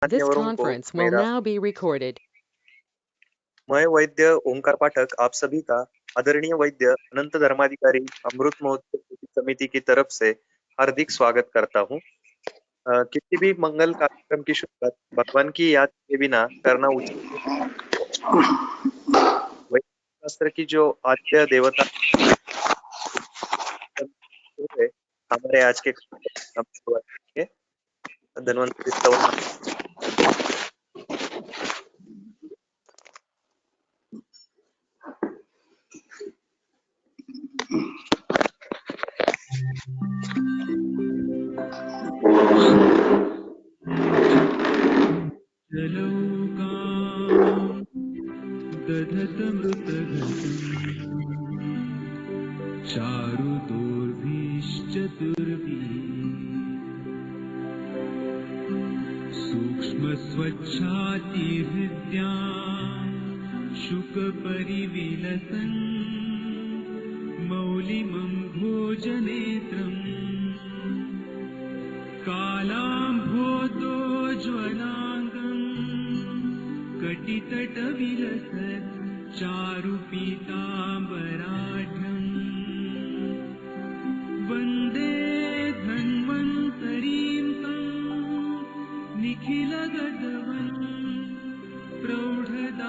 This मान्यवरों को conference will मेरा now be recorded. मैं वैद्य ओंकार पाठक आप सभी का आदरणीय वैद्य अनंत धर्माधिकारी अमृत महोत्सव समिति की तरफ से हार्दिक स्वागत करता हूँ। किसी भी मंगल कार्यक्रम की शुरुआत भगवान की याद के बिना करना उचित वैदिक शास्त्र की जो आद्य देवता है हमारे आज के धन्वंतरि स्तवन सूक्ष्मस्वच्छातिहृद्या शुकपरिविलसन् मौलिमं भोजनेत्रम् कालाम्भोतोज्ज्वलाङ्गम् कटितटविलसत् चारुपीताम्बराढ्यम् वन्दे धन्वन्तरीं तं निखिलगतवन् प्रौढदावाग्निलीलम्।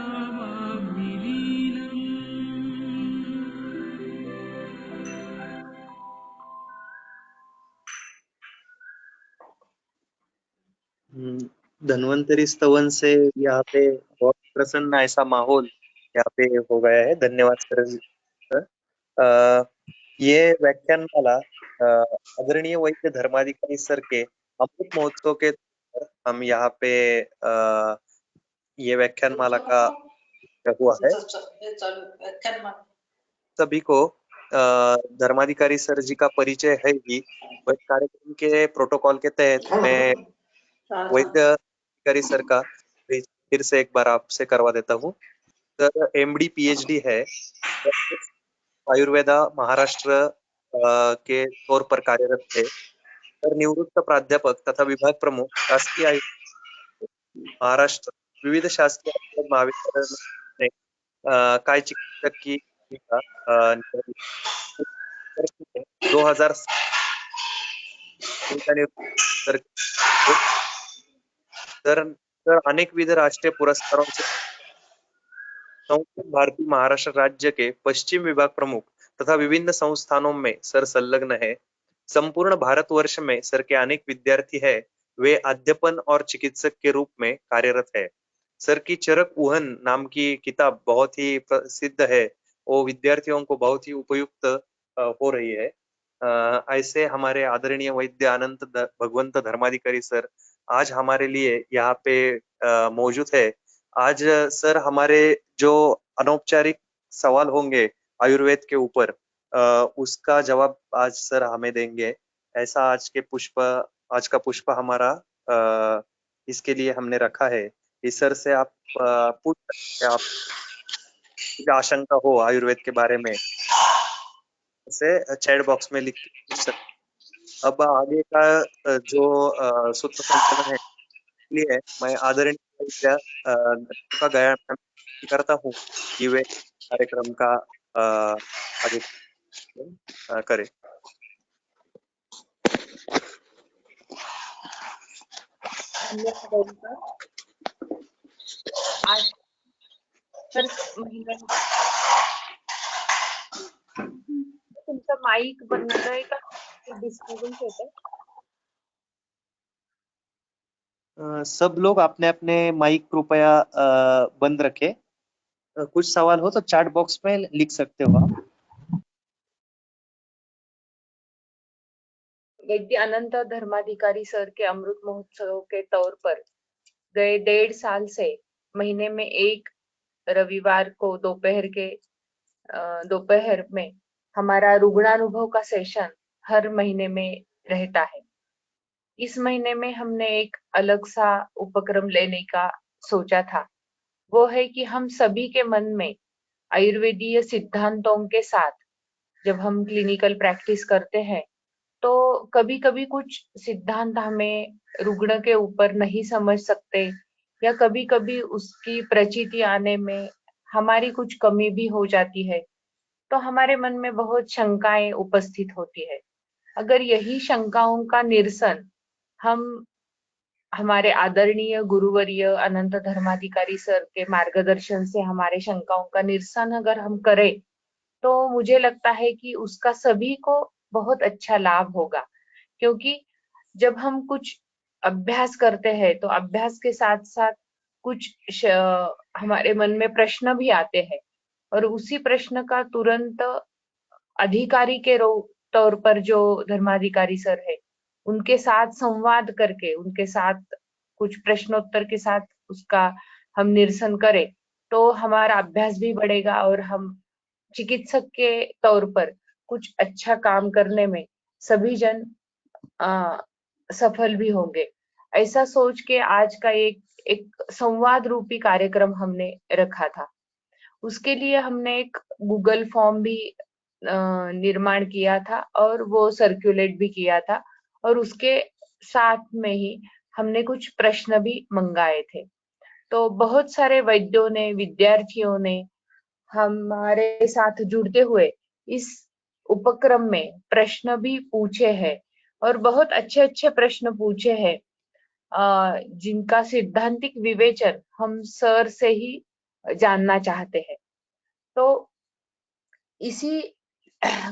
धन्वंतरि स्तवन से यहाँ पे बहुत प्रसन्न ऐसा माहौल यहाँ पे हो गया है। धन्यवाद सर। ये व्याख्यानमाला आदरणीय वैद्य धर्माधिकारी सर के अमृत महोत्सव के हम यहाँ पे ये व्याख्यानमाला का हुआ है। सभी को धर्माधिकारी सर जी का परिचय है ही। कार्यक्रम के प्रोटोकॉल के तहत मैं वैद्य अधिकारी सर का फिर से एक बार आपसे करवा देता हूँ। सर एमडी पीएचडी है, आयुर्वेदा महाराष्ट्र के तौर पर कार्यरत थे। सर निवृत्त प्राध्यापक तथा विभाग प्रमुख शासकीय महाराष्ट्र विविध शासकीय महाविद्यालय में काय चिकित्सक की भूमिका 2000 तर अनेक विविध राष्ट्रीय पुरस्कारों से संस्कृत भारती महाराष्ट्र राज्य के पश्चिम विभाग प्रमुख तथा विभिन्न संस्थानों में सर संलग्न है। संपूर्ण भारतवर्ष में सर के अनेक विद्यार्थी है, वे अध्यापन और चिकित्सक के रूप में कार्यरत है। सर की चरक उहन नाम की किताब बहुत ही प्रसिद्ध है, वो विद्यार्थियों को बहुत ही उपयुक्त हो रही है। ऐसे हमारे आदरणीय वैद्य अनंत भगवंत धर्माधिकारी सर आज हमारे लिए यहाँ पे मौजूद है। आज सर हमारे जो अनौपचारिक सवाल होंगे आयुर्वेद के ऊपर उसका जवाब आज सर हमें देंगे। ऐसा आज का पुष्प हमारा इसके लिए हमने रखा है। इस सर से आप पूछ सकते हैं, आप आशंका हो आयुर्वेद के बारे में से चैट बॉक्स में लिख के पूछ सकते। अब आगे का जो सूत्र संचालन है इसलिए मैं आदरणीय का ज्ञान करता हूँ कि वे कार्यक्रम का आगे करें। आज तर तुमचं माईक बंद आहे का? डिस्टर्बन्स होत है। सब लोग अपने अपने माइक कृपया बंद रखें। कुछ सवाल हो तो चैट बॉक्स में लिख सकते हो आप। वैद्य अनंत धर्माधिकारी सर के अमृत महोत्सव के तौर पर गए 1.5 साल से महीने में एक रविवार को दोपहर में हमारा रुग्णानुभव का सेशन हर महीने में रहता है। इस महीने में हमने एक अलग सा उपक्रम लेने का सोचा था। वो है कि हम सभी के मन में आयुर्वेदीय सिद्धांतों के साथ जब हम क्लिनिकल प्रैक्टिस करते हैं तो कभी-कभी कुछ सिद्धांत हमें रुग्ण के ऊपर नहीं समझ सकते या कभी-कभी उसकी प्रचिति आने में हमारी कुछ कमी भी हो जाती है, तो हमारे मन में बहुत शंकाएं उपस्थित होती है। अगर यही शंकाओं का निरसन हम हमारे आदरणीय गुरुवर्य अनंत धर्माधिकारी सर के मार्गदर्शन से हमारे शंकाओं का निरसन अगर हम करें, तो मुझे लगता है कि उसका सभी को बहुत अच्छा लाभ होगा। क्योंकि जब हम कुछ अभ्यास करते हैं, तो अभ्यास के साथ-साथ कुछ हमारे मन में प्रश्न भी आते हैं और उसी प्रश्न का तुरंत अधिकारी के तौर पर जो धर्माधिकारी सर है, उनके साथ संवाद करके, उनके साथ कुछ प्रश्नोत्तर के साथ उसका हम निरसन करें, तो हमारा अभ्यास भी बढ़ेगा और हम चिकित्सक के तौर पर कुछ अच्छा काम करने में सभी जन अ, सफल भी होंगे। ऐसा सोच के आज का एक एक संवाद रूपी कार्यक्रम हमने रखा था। उसके लिए हमने एक गूगल फॉर्म भी निर्माण किया था और वो सर्कुलेट भी किया था और उसके साथ में ही हमने कुछ प्रश्न भी मंगाए थे। तो बहुत सारे वैद्यों ने, विद्यार्थियों ने हमारे साथ जुड़ते हुए इस उपक्रम में प्रश्न भी पूछे हैं और बहुत अच्छे-अच्छे प्रश्न पूछे हैं, जिनका सैद्धांतिक विवेचन हम सर से ही जानना चाहते हैं। तो इसी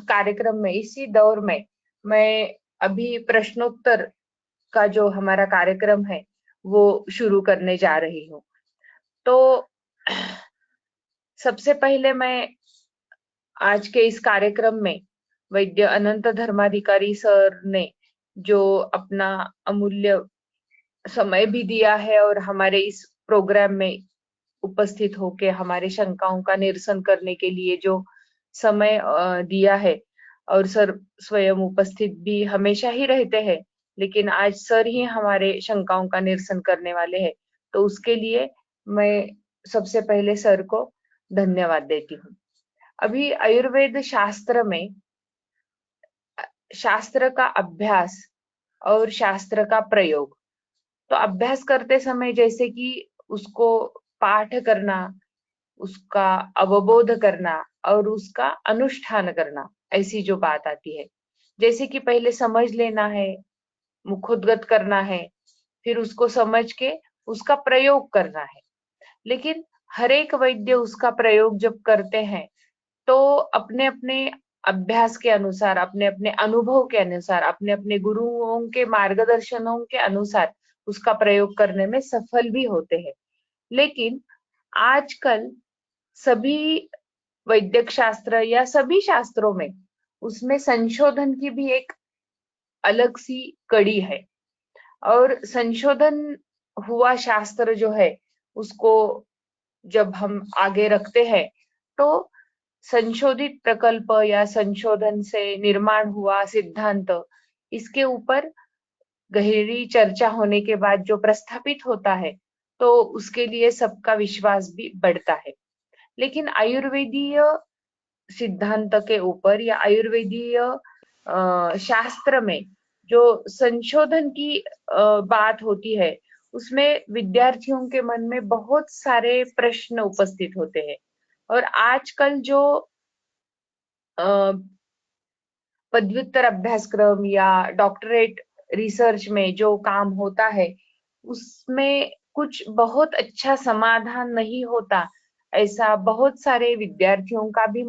कार्यक्रम में, इसी दौर में मैं अभी प्रश्नोत्तर का जो हमारा कार्यक्रम है, वो शुरू करने जा रही हूँ। तो सबसे पहले मैं आज के इस कार्यक्रम में वैद्य अनंत धर्माधिकारी सर ने जो अपना अमूल्य समय भी दिया है और हमारे इस प्रोग्राम में उपस्थित होके हमारे शंकाओं का निरसन करने के लिए जो समय दिया है और सर स्वयं उपस्थित भी हमेशा ही रहते हैं, लेकिन आज सर ही हमारे शंकाओं का निरसन करने वाले हैं। तो उसके लिए मैं सबसे पहले सर को धन्यवाद देती हूँ। अभी आयुर्वेद शास्त्र में शास्त्र का अभ्यास और शास्त्र का प्रयोग, तो अभ्यास करते समय जैसे कि उसको पाठ करना, उसका अवबोध करना और उसका अनुष्ठान करना, ऐसी जो बात आती है। जैसे कि पहले समझ लेना है, मुखोद्गत करना है, फिर उसको समझ के उसका प्रयोग करना है। लेकिन हर एक वैद्य उसका प्रयोग जब करते हैं, तो अपने-अपने अभ्यास के अनुसार, अपने-अपने अनुभव के अनुसार, अपने-अपने गुरुओं के मार्गदर्शनों के अनुसार उसका प्रयोग करने में सफल भी होते हैं। लेकिन आजकल सभी वैद्यक शास्त्र या सभी शास्त्रों में उसमें संशोधन की भी एक अलग सी कड़ी है और संशोधन हुआ शास्त्र जो है, उसको जब हम आगे रखते हैं, तो संशोधित प्रकल्प या संशोधन से निर्माण हुआ सिद्धांत, इसके ऊपर गहरी चर्चा होने के बाद जो प्रस्थापित होता है, तो उसके लिए सबका विश्वास भी बढ़ता है। लेकिन आयुर्वेदीय सिद्धांत के ऊपर या आयुर्वेदीय शास्त्र में जो संशोधन की बात होती है, उसमें विद्यार्थियों के मन में बहुत सारे प्रश्न उपस्थित होते हैं और आजकल जो अ, पदव्युत्तर अभ्यासक्रम या डॉक्टरेट रिसर्च में जो काम होता है, उसमें कुछ बहुत अच्छा समाधान नहीं होता, ऐसा बहुत सारे विद्यार्थियों का भी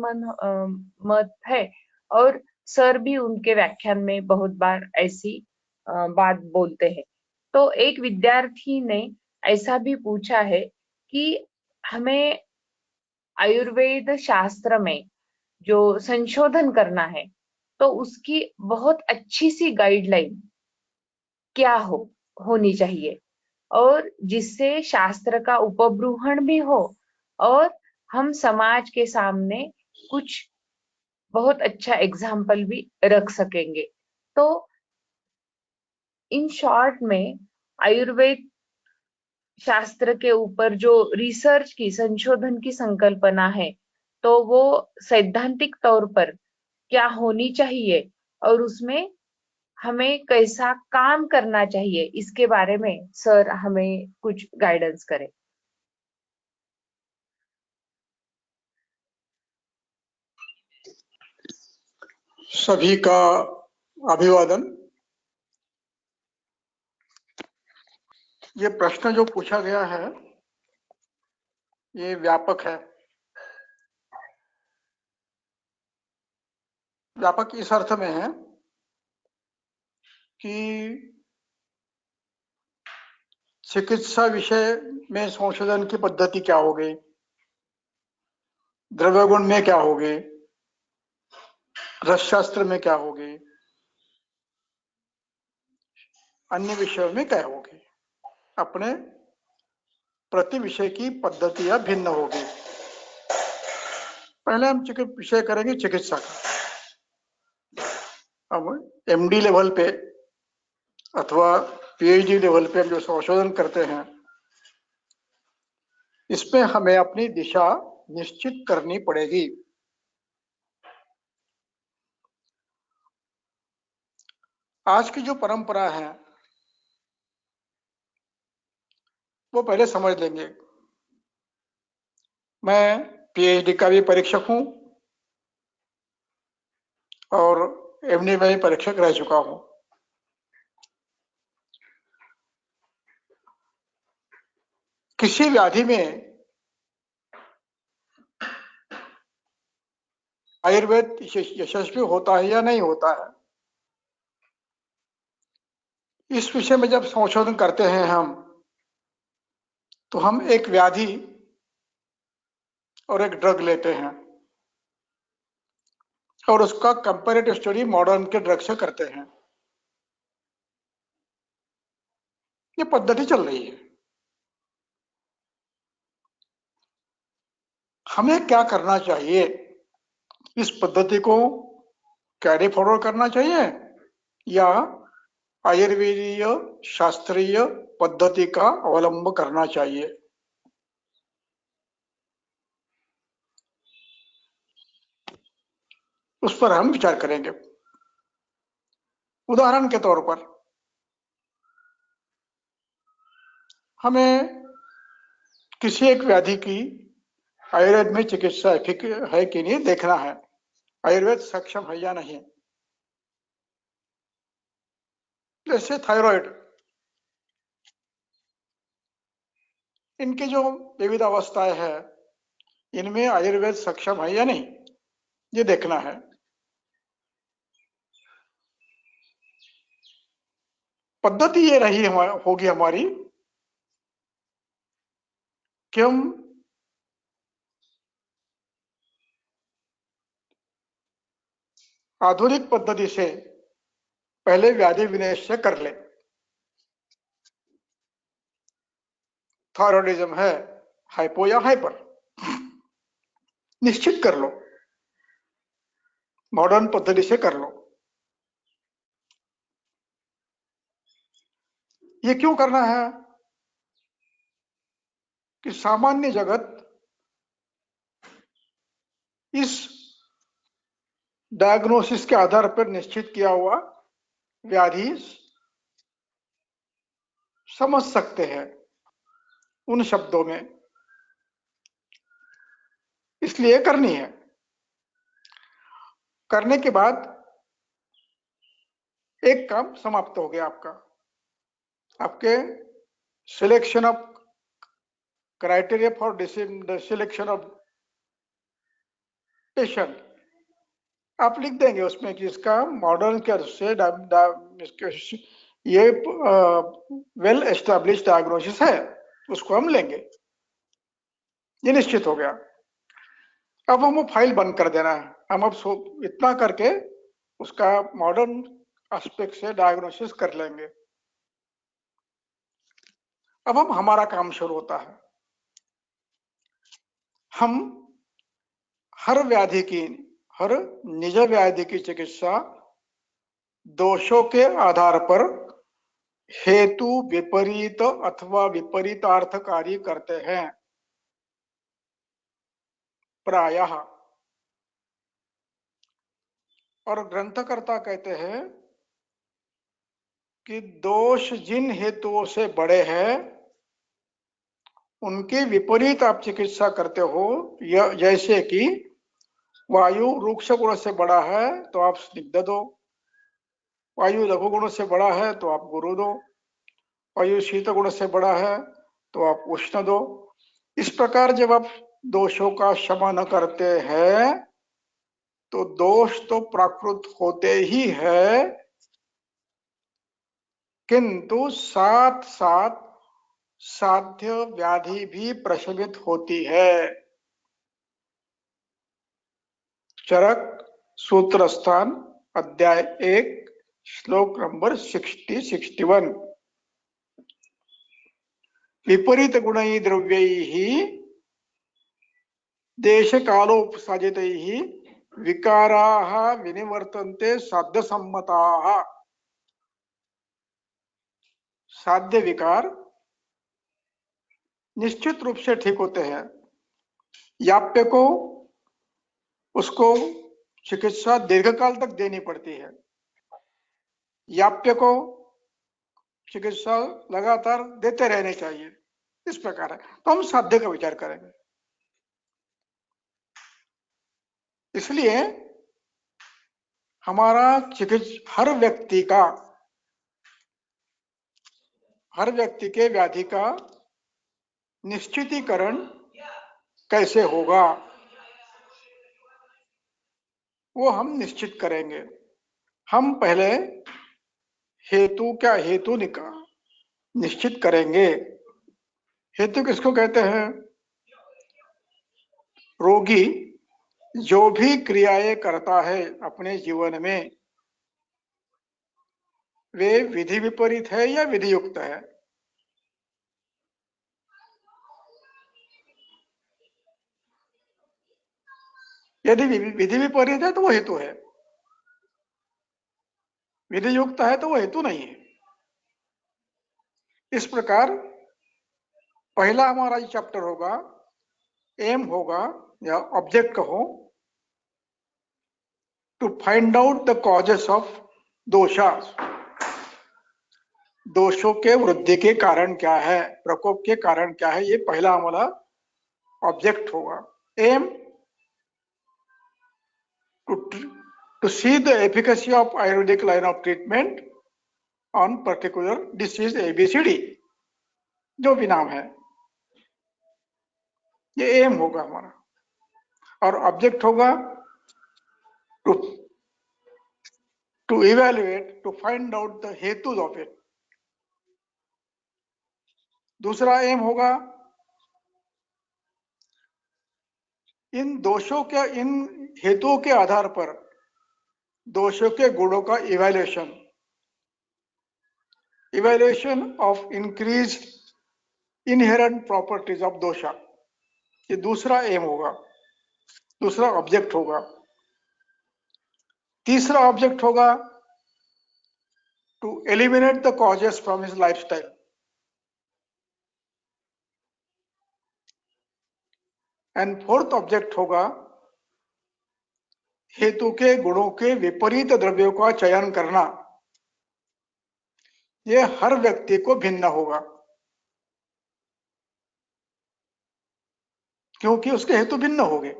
मत है और सर भी उनके व्याख्यान में बहुत बार ऐसी बात बोलते हैं। तो एक विद्यार्थी ने ऐसा भी पूछा है कि हमें आयुर्वेद शास्त्र में जो संशोधन करना है, तो उसकी बहुत अच्छी सी गाइडलाइन क्या होनी चाहिए और जिससे शास्त्र का उपबृंहण भी हो और हम समाज के सामने कुछ बहुत अच्छा एग्जाम्पल भी रख सकेंगे। तो इन शॉर्ट में आयुर्वेद शास्त्र के ऊपर जो रिसर्च की, संशोधन की संकल्पना है, तो वो सैद्धांतिक तौर पर क्या होनी चाहिए और उसमें हमें कैसा काम करना चाहिए, इसके बारे में सर हमें कुछ गाइडेंस करें। सभी का अभिवादन। ये प्रश्न जो पूछा गया है ये व्यापक है। व्यापक इस अर्थ में है कि चिकित्सा विषय में संशोधन की पद्धति क्या होगी, द्रव्य गुण में क्या होगी, रसशास्त्र में क्या होगी, अन्य विषयों में क्या होगी। अपने प्रति विषय की पद्धतियां भिन्न होगी। पहले हम विषय करेंगे चिकित्सा का। अब एमडी लेवल पे अथवा पीएचडी लेवल पे हम जो संशोधन करते हैं इसमें हमें अपनी दिशा निश्चित करनी पड़ेगी। आज की जो परंपरा है वो पहले समझ लेंगे। मैं पीएचडी का भी परीक्षक हूं और एमडी में भी परीक्षक रह चुका हूं। किसी व्याधि में आयुर्वेद यशस्वी होता है या नहीं होता है, इस विषय में जब संशोधन करते हैं हम, तो हम एक व्याधि और एक ड्रग लेते हैं और उसका कंपैरेटिव स्टडी मॉडर्न के ड्रग से करते हैं। ये पद्धति चल रही है। हमें क्या करना चाहिए, इस पद्धति को कैरी फॉरवर्ड करना चाहिए या आयुर्वेदीय शास्त्रीय पद्धति का अवलंब करना चाहिए। उस पर हम विचार करेंगे। उदाहरण के तौर पर हमें किसी एक व्याधि की आयुर्वेद में चिकित्सा है कि नहीं देखना है, आयुर्वेद सक्षम है या नहीं। जैसे थायराइड, इनकी जो विविध अवस्थाएं हैं इनमें आयुर्वेद सक्षम है या नहीं, ये देखना है। पद्धति ये रही होगी हमारी कि हम आधुनिक पद्धति से पहले व्याधि विनिश्चय कर ले। थायराइडिज्म है, हाइपो या हाइपर, निश्चित कर लो, मॉडर्न पद्धति से कर लो। ये क्यों करना है कि सामान्य जगत इस डायग्नोसिस के आधार पर निश्चित किया हुआ व्याधि समझ सकते हैं उन शब्दों में, इसलिए करनी है। करने के बाद एक काम समाप्त हो गया आपका। आपके selection of criteria for selection of patient आप लिख देंगे उसमें कि इसका मॉडर्न के से ये वेल एस्टेब्लिश डायग्नोसिस है, उसको हम लेंगे। ये निश्चित हो गया। अब हम वो फाइल बंद कर देना है। हम अब इतना करके उसका मॉडर्न एस्पेक्ट से डायग्नोसिस कर लेंगे। अब हम हमारा काम शुरू होता है। हम हर व्याधि की, हर निज व्याधि की चिकित्सा दोषों के आधार पर हेतु विपरीत अथवा विपरीतार्थकारी करते हैं प्रायः। और ग्रंथकर्ता कहते हैं कि दोष जिन हेतुओं से बड़े हैं उनके विपरीत आप चिकित्सा करते हो। यह जैसे कि वायु रूक्ष गुण से बड़ा है तो आप स्निग्ध दो, वायु लघु गुण से बड़ा है तो आप गुरु दो, वायु शीत गुण से बड़ा है तो आप उष्ण दो। इस प्रकार जब आप दोषों का शमन करते हैं तो दोष तो प्राकृत होते ही है, किंतु साथ साथ साध्य व्याधि भी प्रशमित होती है। चरक सूत्र स्थान अध्याय 1 श्लोक नंबर 60-61। विपरीत गुणै द्रव्यैः देश कालोपसाजितैः विकाराः विनिवर्तन्ते साध्य सम्मताः। साध्य विकार निश्चित रूप से ठीक होते हैं। याप्य को उसको चिकित्सा दीर्घकाल तक देनी पड़ती है, याप्य को चिकित्सा लगातार देते रहने चाहिए। इस प्रकार है तो हम साध्य का विचार करेंगे। इसलिए हमारा हर व्यक्ति के व्याधि का निश्चितीकरण कैसे होगा वो हम निश्चित करेंगे। हम पहले हेतु निश्चित करेंगे। हेतु किसको कहते हैं? रोगी जो भी क्रियाएं करता है अपने जीवन में वे विधि विपरीत है या विधि युक्त है। यदि विधि विपरीत है तो वो हेतु है, विधि युक्त है तो वो हेतु नहीं है। इस प्रकार पहला हमारा ये चैप्टर होगा, एम होगा या ऑब्जेक्ट कहो, to find out the causes of dosha. दोषों के वृद्धि के कारण क्या है, प्रकोप के कारण क्या है, ये पहला हमारा ऑब्जेक्ट होगा। Aim to see the efficacy of Ayurvedic line of treatment on particular disease ABCD, जो भी नाम है, ये एम होगा हमारा। और ऑब्जेक्ट होगा to evaluate, to find out the हेतुज ऑफ इट। दूसरा एम होगा इन हेतुओं के आधार पर दोषों के गुणों का evaluation of increase inherent properties of dosha, ये दूसरा एम होगा, दूसरा ऑब्जेक्ट होगा। तीसरा ऑब्जेक्ट होगा to eliminate the causes from his lifestyle. And fourth object होगा हेतु के गुणों के विपरीत द्रव्यों का चयन करना। यह हर व्यक्ति को भिन्न होगा क्योंकि उसके हेतु भिन्न होंगे।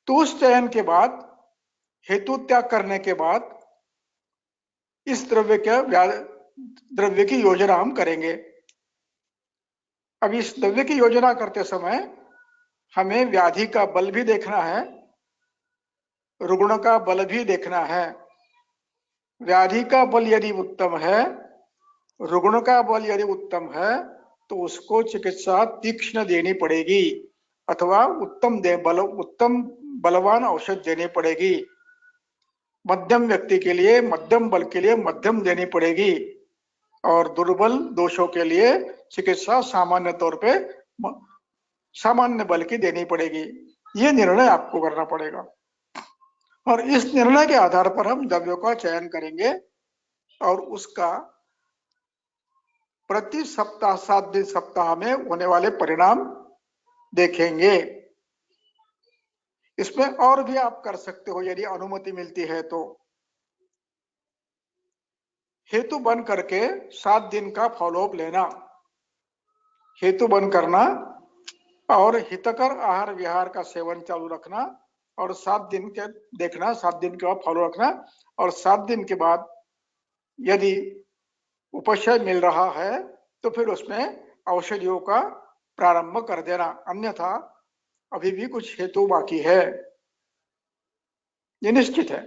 तो उस चयन के बाद, हेतु त्याग करने के बाद इस द्रव्य की योजना हम करेंगे। अब इस द्रव्य की योजना करते समय हमें व्याधि का बल भी देखना है, रुग्ण का बल भी देखना है। व्याधि का बल यदि उत्तम है, रुग्ण का बल यदि उत्तम है तो उसको चिकित्सा तीक्ष्ण देनी पड़ेगी अथवा उत्तम बलवान औषध देनी पड़ेगी। मध्यम व्यक्ति के लिए, मध्यम बल के लिए मध्यम देनी पड़ेगी और दुर्बल दोषों के लिए चिकित्सा सामान्य तौर पे सामान्य बल की देनी पड़ेगी। ये निर्णय आपको करना पड़ेगा और इस निर्णय के आधार पर हम द्रव्यों का चयन करेंगे और उसका प्रति सप्ताह 7 दिन सप्ताह में होने वाले परिणाम देखेंगे। इसमें और भी आप कर सकते हो यदि अनुमति मिलती है तो। हेतु बन करके 7 दिन का फॉलोअप लेना, हेतु बन करना और हितकर आहार विहार का सेवन चालू रखना और 7 दिन के देखना, 7 दिन के बाद फॉलो रखना और 7 दिन के बाद यदि उपशय मिल रहा है तो फिर उसमें औषधियों का प्रारंभ कर देना, अन्यथा अभी भी कुछ हेतु बाकी है, ये निश्चित है।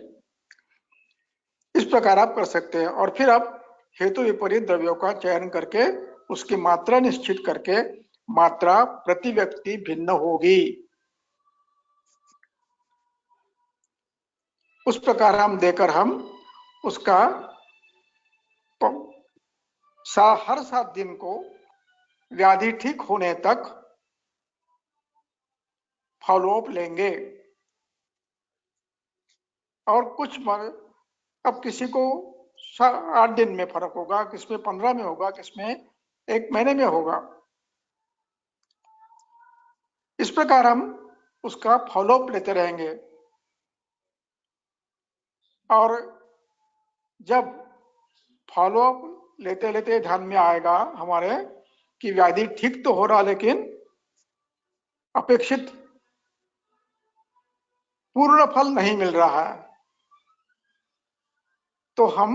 इस प्रकार आप कर सकते हैं और फिर आप हेतु विपरीत द्रव्यों का चयन करके उसकी मात्रा निश्चित करके, मात्रा प्रति व्यक्ति भिन्न होगी, उस प्रकार हम देकर हम उसका हर 7 दिन को व्याधि ठीक होने तक फॉलोअप लेंगे। और कुछ अब किसी को 8 दिन में फर्क होगा, किसमें 15 में होगा, किसमें 1 महीने में होगा। इस प्रकार हम उसका फॉलोअप लेते रहेंगे और जब फॉलोअप लेते लेते ध्यान में आएगा हमारे कि व्याधि ठीक तो हो रहा लेकिन अपेक्षित पूर्ण फल नहीं मिल रहा है, तो हम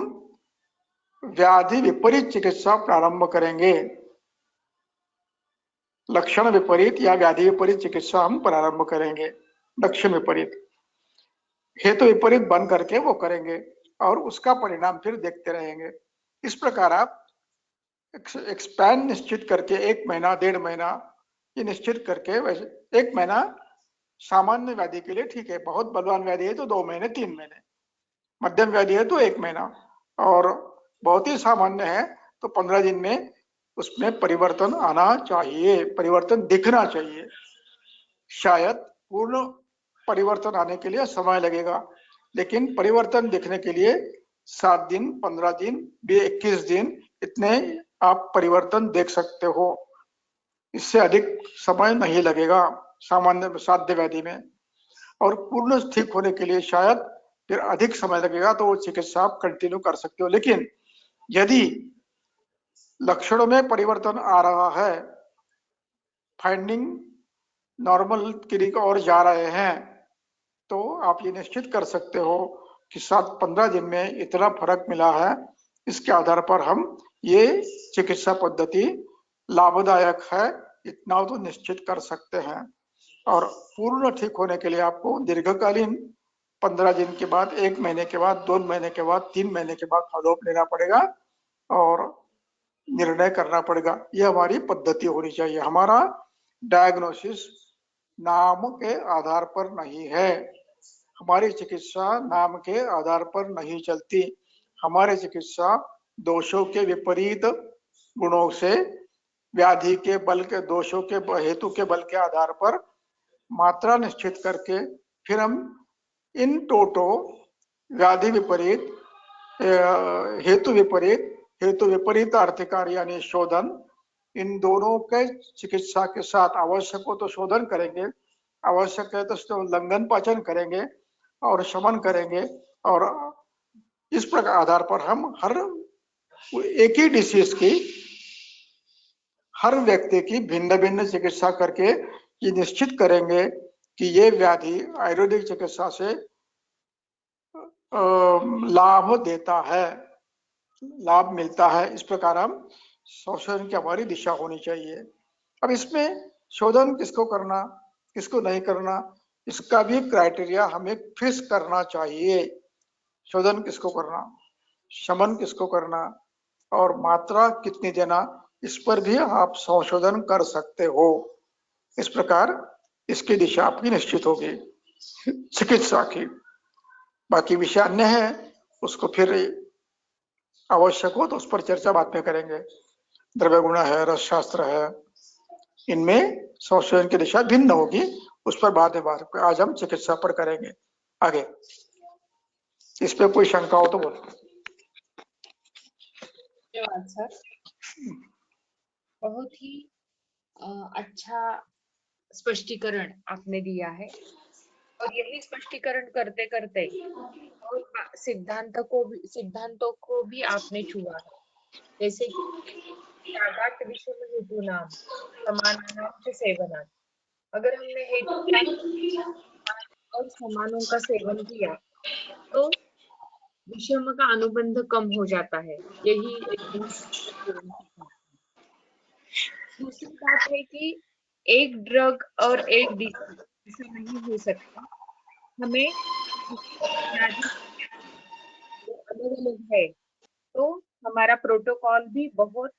व्याधि विपरीत चिकित्सा प्रारंभ करेंगे। लक्षण विपरीत या व्याधि विपरीत चिकित्सा हम प्रारंभ करेंगे। लक्षण विपरीत, हेतु विपरीत बन करके वो करेंगे और उसका परिणाम फिर देखते रहेंगे। इस प्रकार आप एक्सपैंड निश्चित करके 1 महीना 1.5 महीना ये निश्चित करके, वैसे 1 महीना सामान्य व्याधि के लिए ठीक है, बहुत बलवान व्याधि है तो 2 महीने 3 महीने, मध्यम व्याधि है तो 1 महीना और बहुत ही सामान्य है तो 15 दिन में उसमें परिवर्तन आना चाहिए, परिवर्तन दिखना चाहिए। शायद पूर्ण परिवर्तन आने के लिए समय लगेगा, लेकिन परिवर्तन दिखने के लिए 7 दिन 15 दिन 21 दिन इतने आप परिवर्तन देख सकते हो, इससे अधिक समय नहीं लगेगा सामान्य साध्य व्याधि में। और पूर्ण ठीक होने के लिए शायद फिर अधिक समय लगेगा, तो वो चिकित्सा आप कंटिन्यू कर सकते हो। लेकिन यदि लक्षणों में परिवर्तन आ रहा है, फाइंडिंग नॉर्मल की ओर जा रहे हैं, तो आप ये निश्चित कर सकते हो कि 7-15 दिन में इतना फर्क मिला है, इसके आधार पर हम ये चिकित्सा पद्धति लाभदायक है, इतना तो निश्चित कर सकते हैं। और पूर्ण ठीक होने के लिए आपको दीर्घकालीन 15 दिन के बाद, 1 महीने के बाद, 2 महीने के बाद, 3 महीने के बाद फॉलोअप लेना पड़ेगा और निर्णय करना पड़ेगा। यह हमारी पद्धति होनी चाहिए। हमारा डायग्नोसिस नाम के आधार पर नहीं है, हमारी चिकित्सा नाम के आधार पर नहीं चलती। हमारी चिकित्सा दोषों के विपरीत गुणों से, व्याधि के बल के, दोषों के हेतु के बल के आधार पर मात्रा निश्चित करके फिर हम इन टोटो व्याधि विपरीत, हेतु विपरीत, हेतु विपरीत अर्थकार यानी शोधन, इन दोनों के चिकित्सा के साथ आवश्यक हो तो शोधन करेंगे, आवश्यक है तो उल्लंघन पाचन करेंगे और शमन करेंगे। और इस प्रकार आधार पर हम हर एक ही डिसीज की, हर व्यक्ति की भिन्न भिन्न चिकित्सा करके ये निश्चित करेंगे कि ये व्याधि आयुर्वेदिक चिकित्सा से लाभ देता है, लाभ मिलता है। इस प्रकार हम संशोधन की हमारी दिशा होनी चाहिए। अब इसमें शोधन किसको करना, किसको नहीं करना, इसका भी क्राइटेरिया हमें फिक्स करना चाहिए। शोधन किसको करना, शमन किसको करना और मात्रा कितनी देना, इस पर भी आप संशोधन कर सकते हो। इस प्रकार इसकी दिशा आपकी निश्चित होगी चिकित्सा की। बाकी विषय अन्य है, उसको फिर आवश्यक हो तो उस पर चर्चा बाद में करेंगे। द्रव्य गुण है, रस शास्त्र है, इनमें संशोधन की दिशा भिन्न होगी, उस पर बाद में बात। आज हम चिकित्सा पर करेंगे आगे। इस पे कोई शंका हो तो बोलो। धन्यवाद सर, बहुत ही अच्छा स्पष्टीकरण आपने दिया है। और यही स्पष्टीकरण करते करते और सिद्धांतों को भी आपने छुआ है, जैसे कि त्यागात विषम हेतु नाम समानानां च सेवनात्। अगर हमने हेतु त्याग और समानों का सेवन किया तो विषम का अनुबंध कम हो जाता है। यही एक महत्वपूर्ण बात है। दूसरी बात है कि एक ड्रग और एक डिसीज ऐसा नहीं हो सकता। हमें इसको बुनियादी अलग अलग है, तो हमारा प्रोटोकॉल भी बहुत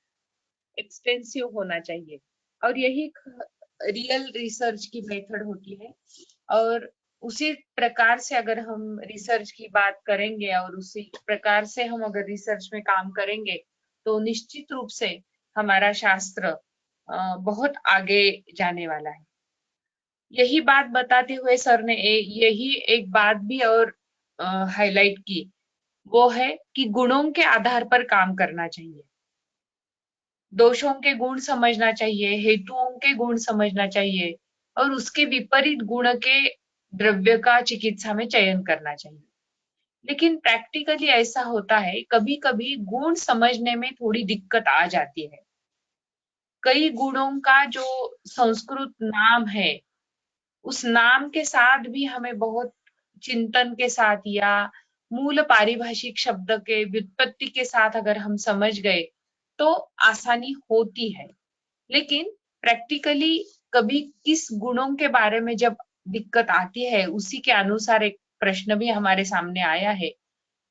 एक्सटेंसिव होना चाहिए और यही रियल रिसर्च की मेथड होती है। और उसी प्रकार से अगर हम रिसर्च की बात करेंगे और उसी प्रकार से हम अगर रिसर्च में काम करेंगे तो निश्चित रूप से हमारा शास्त्र बहुत आगे जाने वाला है। यही बात बताते हुए सर ने यही एक बात भी और हाईलाइट की, वो है कि गुणों के आधार पर काम करना चाहिए। दोषों के गुण समझना चाहिए, हेतुओं के गुण समझना चाहिए और उसके विपरीत गुण के द्रव्य का चिकित्सा में चयन करना चाहिए। लेकिन प्रैक्टिकली ऐसा होता है, कभी कभी गुण समझने में थोड़ी दिक्कत आ जाती है। कई गुणों का जो संस्कृत नाम है, उस नाम के साथ भी हमें बहुत चिंतन के साथ या मूल पारिभाषिक शब्द के व्युत्पत्ति के साथ अगर हम समझ गए तो आसानी होती है। लेकिन प्रैक्टिकली कभी किस गुणों के बारे में जब दिक्कत आती है, उसी के अनुसार एक प्रश्न भी हमारे सामने आया है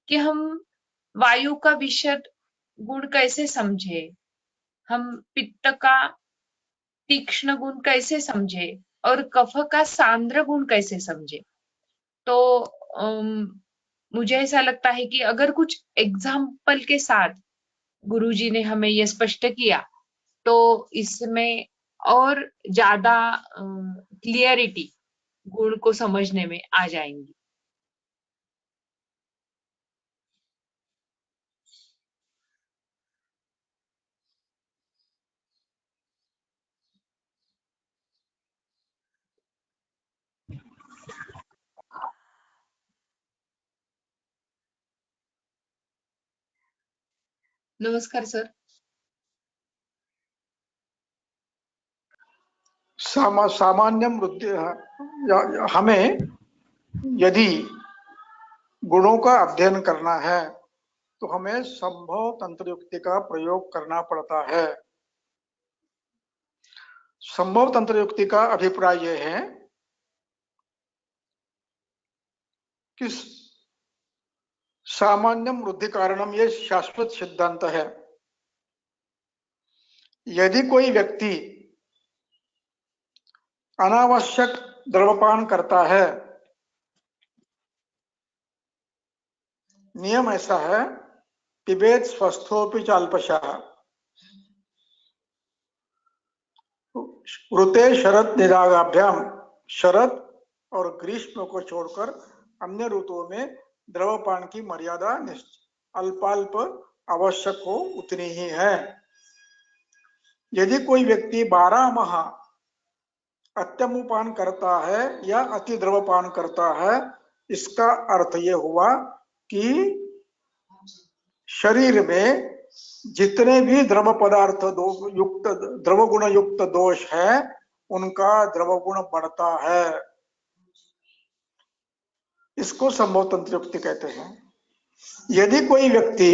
कि हम वायु का विशद गुण कैसे समझे, हम पित्त का तीक्ष्ण गुण कैसे समझे और कफ का सांद्र गुण कैसे समझे। तो मुझे ऐसा लगता है कि अगर कुछ एग्जाम्पल के साथ गुरुजी ने हमें ये स्पष्ट किया तो इसमें और ज्यादा क्लियरिटी गुण को समझने में आ जाएंगी। नमस्कार सर। सामान्य वृद्धि हमें यदि गुणों का अध्ययन करना है तो हमें संभव तंत्र युक्ति का प्रयोग करना पड़ता है। संभव तंत्र युक्ति का अभिप्राय यह है कि सामान्य वृद्धि कारणम ये शाश्वत सिद्धांत है। यदि कोई व्यक्ति अनावश्यक द्रवपान करता है, नियम ऐसा है, पिबेत स्वस्थोपि चाल्पशः, ऋते शरद निरागाभ्याम, शरद और ग्रीष्म को छोड़कर अन्य ऋतुओं में द्रवपान की मर्यादा अल्पाल्प आवश्यक हो उतनी ही है। यदि कोई व्यक्ति 12 माह अत्यमुपान करता है या अति द्रवपान करता है, इसका अर्थ यह हुआ कि शरीर में जितने भी द्रव पदार्थ युक्त द्रव गुण युक्त दोष है, उनका द्रव गुण बढ़ता है। इसको संभव तंत्र युक्ति कहते हैं। यदि कोई व्यक्ति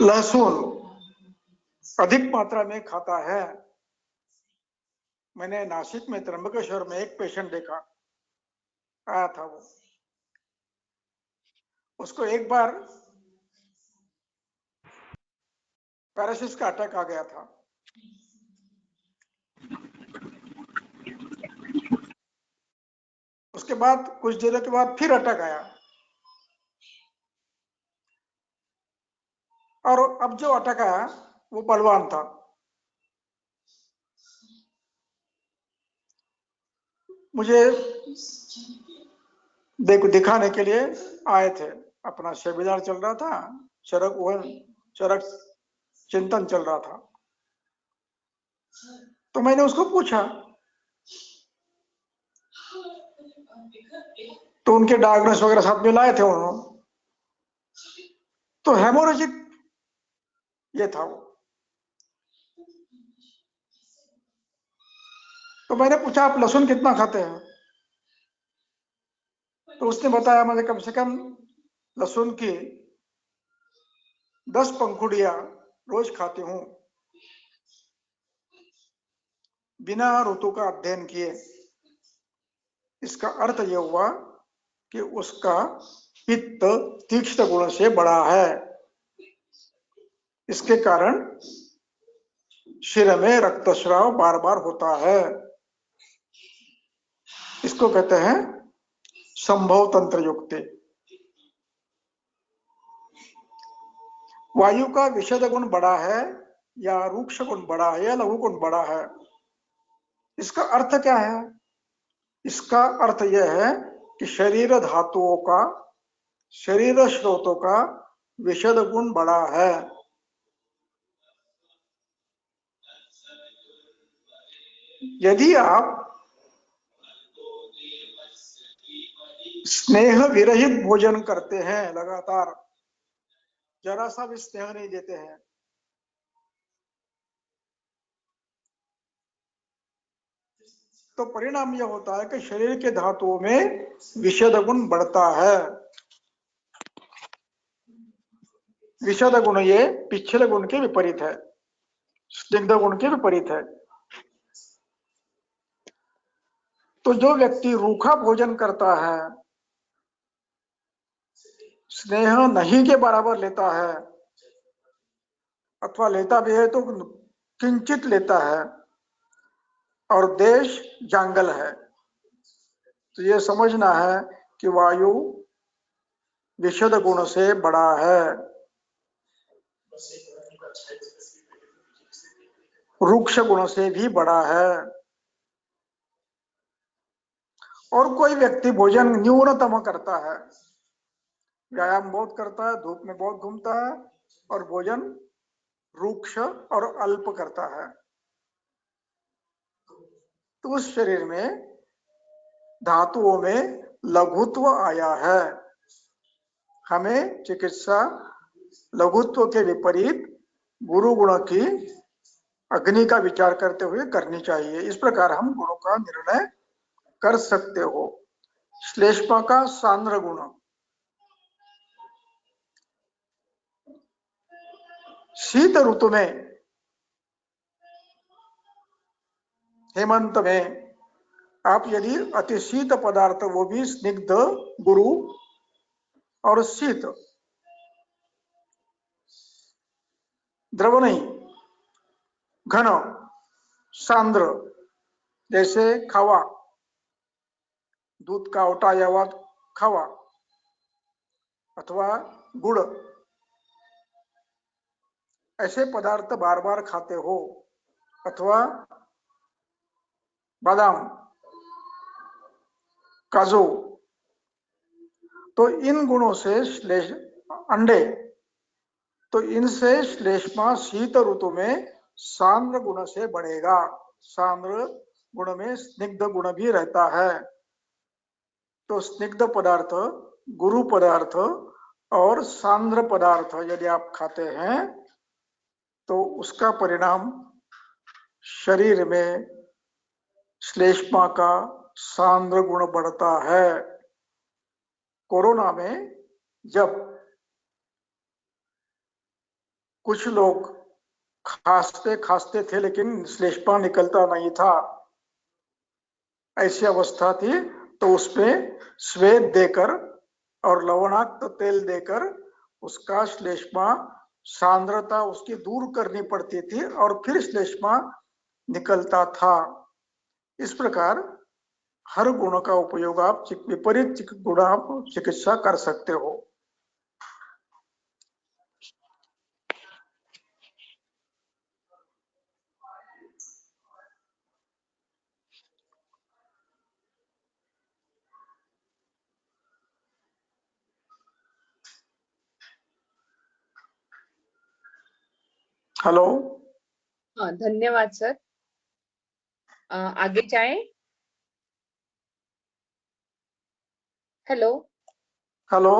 लहसुन अधिक मात्रा में खाता है, मैंने नासिक में त्र्यंबकेश्वर में एक पेशेंट देखा, आया था वो, उसको एक बार पैरासिस का अटैक आ गया था। उसके बाद कुछ दिनों के बाद फिर अटैक आया और अब जो अटैक आया वो बलवान था। मुझे दिखाने के लिए आए थे। अपना सेमिनार चल रहा था, चरक चिंतन चल रहा था। तो मैंने उसको पूछा, तो उनके डायग्नोस वगैरह साथ में लाए थे उन्होंने, तो हेमोरेजिक ये था वो। तो मैंने पूछा आप लहसुन कितना खाते हैं, तो उसने बताया मुझे कम से कम लहसुन की 10 पंखुड़ियां रोज खाती हूं, बिना ऋतु का अध्ययन किए। इसका अर्थ यह हुआ कि उसका पित्त तीक्ष्ण गुण से बड़ा है, इसके कारण शरीर में रक्तस्राव बार बार होता है। इसको कहते हैं संभव तंत्र युक्ति। वायु का विशद गुण बड़ा है या रूक्ष गुण बड़ा है या लघु गुण बड़ा है, इसका अर्थ क्या है? इसका अर्थ यह है कि शरीर धातुओं का, शरीर स्रोतों का विशद गुण बड़ा है। यदि आप स्नेह विरहित भोजन करते हैं, लगातार जरा सा भी स्नेह नहीं देते हैं, तो परिणाम यह होता है कि शरीर के धातुओं में विशद गुण बढ़ता है। विशद गुण ये पिछले गुण के विपरीत है, स्निग्ध गुण के विपरीत है। तो जो व्यक्ति रूखा भोजन करता है, स्नेह नहीं के बराबर लेता है, अथवा लेता भी है तो किंचित लेता है, और देश जंगल है, तो ये समझना है कि वायु विशद गुण से बड़ा है, रूक्ष गुण से भी बड़ा है। और कोई व्यक्ति भोजन न्यूनतम करता है, व्यायाम बहुत करता है, धूप में बहुत घूमता है, और भोजन रूक्ष और अल्प करता है, तो उस शरीर में धातुओं में लघुत्व आया है। हमें चिकित्सा लघुत्व के विपरीत गुरु गुण की अग्नि का विचार करते हुए करनी चाहिए। इस प्रकार हम गुणों का निर्णय कर सकते हो। श्लेष्मा का सांद्र गुण, शीत ऋतु में, हेमंत में आप यदि अति शीत पदार्थ, वो भी स्निग्ध, गुरु और शीत, द्रव नहीं, घन, सांद्र, जैसे खावा, दूध का उठाया हुआ खावा, अथवा गुड़, ऐसे पदार्थ बार बार खाते हो, अथवा बादाम, काजू, तो इन गुणों से अंडे, तो इनसे श्लेष्मा शीत ऋतु में सांद्र गुण से बढ़ेगा। सांद्र गुण में स्निग्ध गुण भी रहता है, तो स्निग्ध पदार्थ, गुरु पदार्थ और सांद्र पदार्थ यदि आप खाते हैं, तो उसका परिणाम शरीर में श्लेष्मा का सांद्र गुण बढ़ता है। कोरोना में जब कुछ लोग खांसते खांसते थे लेकिन श्लेष्मा निकलता नहीं था, ऐसी अवस्था थी, तो उसमें श्वेत देकर और लवणाक्त तेल देकर उसका श्लेष्मा सांद्रता उसकी दूर करनी पड़ती थी, और फिर श्लेष्मा निकलता था। इस प्रकार हर गुण का उपयोग आप विपरीत गुण आप चिकित्सा कर सकते हो। हेलो, हाँ, धन्यवाद सर। आगे जाएं। हेलो। हेलो।